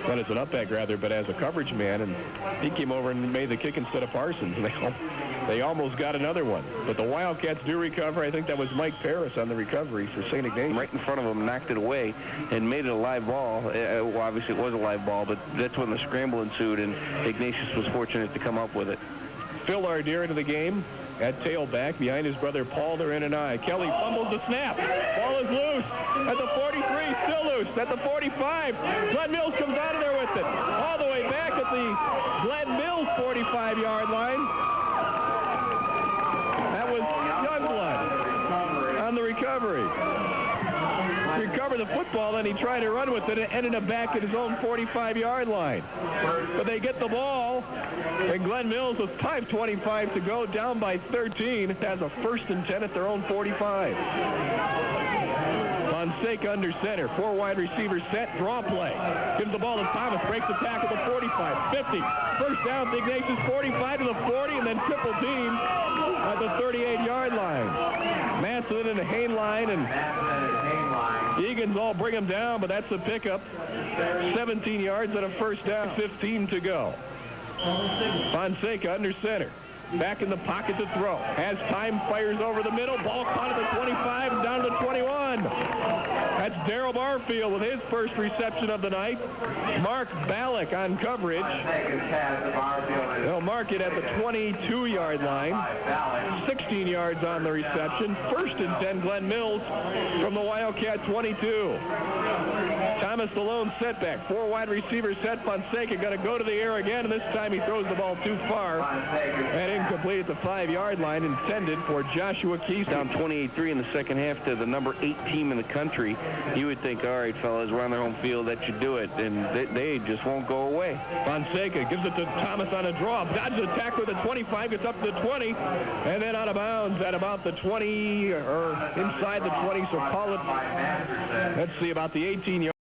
not as an up-back rather, but as a coverage man, and he came over and made the kick instead of Parsons. They almost got another one. But the Wildcats do recover. I think that was Mike Paris on the recovery for St. Ignatius. Right in front of him, knocked it away and made it a live ball. Well, obviously it was a live ball, but that's when the scramble ensued, and Ignatius was fortunate to come up with it. Phil Ardier into the game at tailback behind his brother Paul. They're in an eye. Kelly fumbles the snap. Ball is loose at the 43, still loose at the 45. Glen Mills comes out of there with it. All the way back at the Glen Mills 45-yard line. That was Youngblood on the recovery. Recovered the football, then he tried to run with it and ended up back at his own 45-yard line. But they get the ball, and Glen Mills with 5:25 to go, down by 13. It has a 1st and 10 at their own 45. Fonseca under center, 4 wide receivers set, draw play. Gives the ball to Thomas, breaks the tackle to 45, 50. First down to Ignatius, 45 to the 40, and then triple team at the 38-yard line. Massinen and Haneline and Eagens all bring him down, but that's a pickup. 17 yards and a first down, 15 to go. Fonseca under center. back in the pocket to throw. Has time, fires over the middle. Ball caught at the 25 and down to the 21. That's Darryl Barfield with his first reception of the night. Mark Ballack on coverage. They'll mark it at the 22-yard line. 16 yards on the reception. First and 10, Glen Mills from the Wildcat 22. Thomas the lone setback. 4 wide receivers set. Fonseca going to go to the air again, and this time he throws the ball too far and incomplete at the 5-yard line, intended for Joshua Keith. Down 28-3 in the second half to the number 8 team in the country. You would think, all right, fellas, we're on their home field. That should do it, and they just won't go away. Fonseca gives it to Thomas on a draw. Dodges the tackle at the 25, gets up to the 20, and then out of bounds at about the 20, or inside the 20, so call it, let's see, about the 18-yard.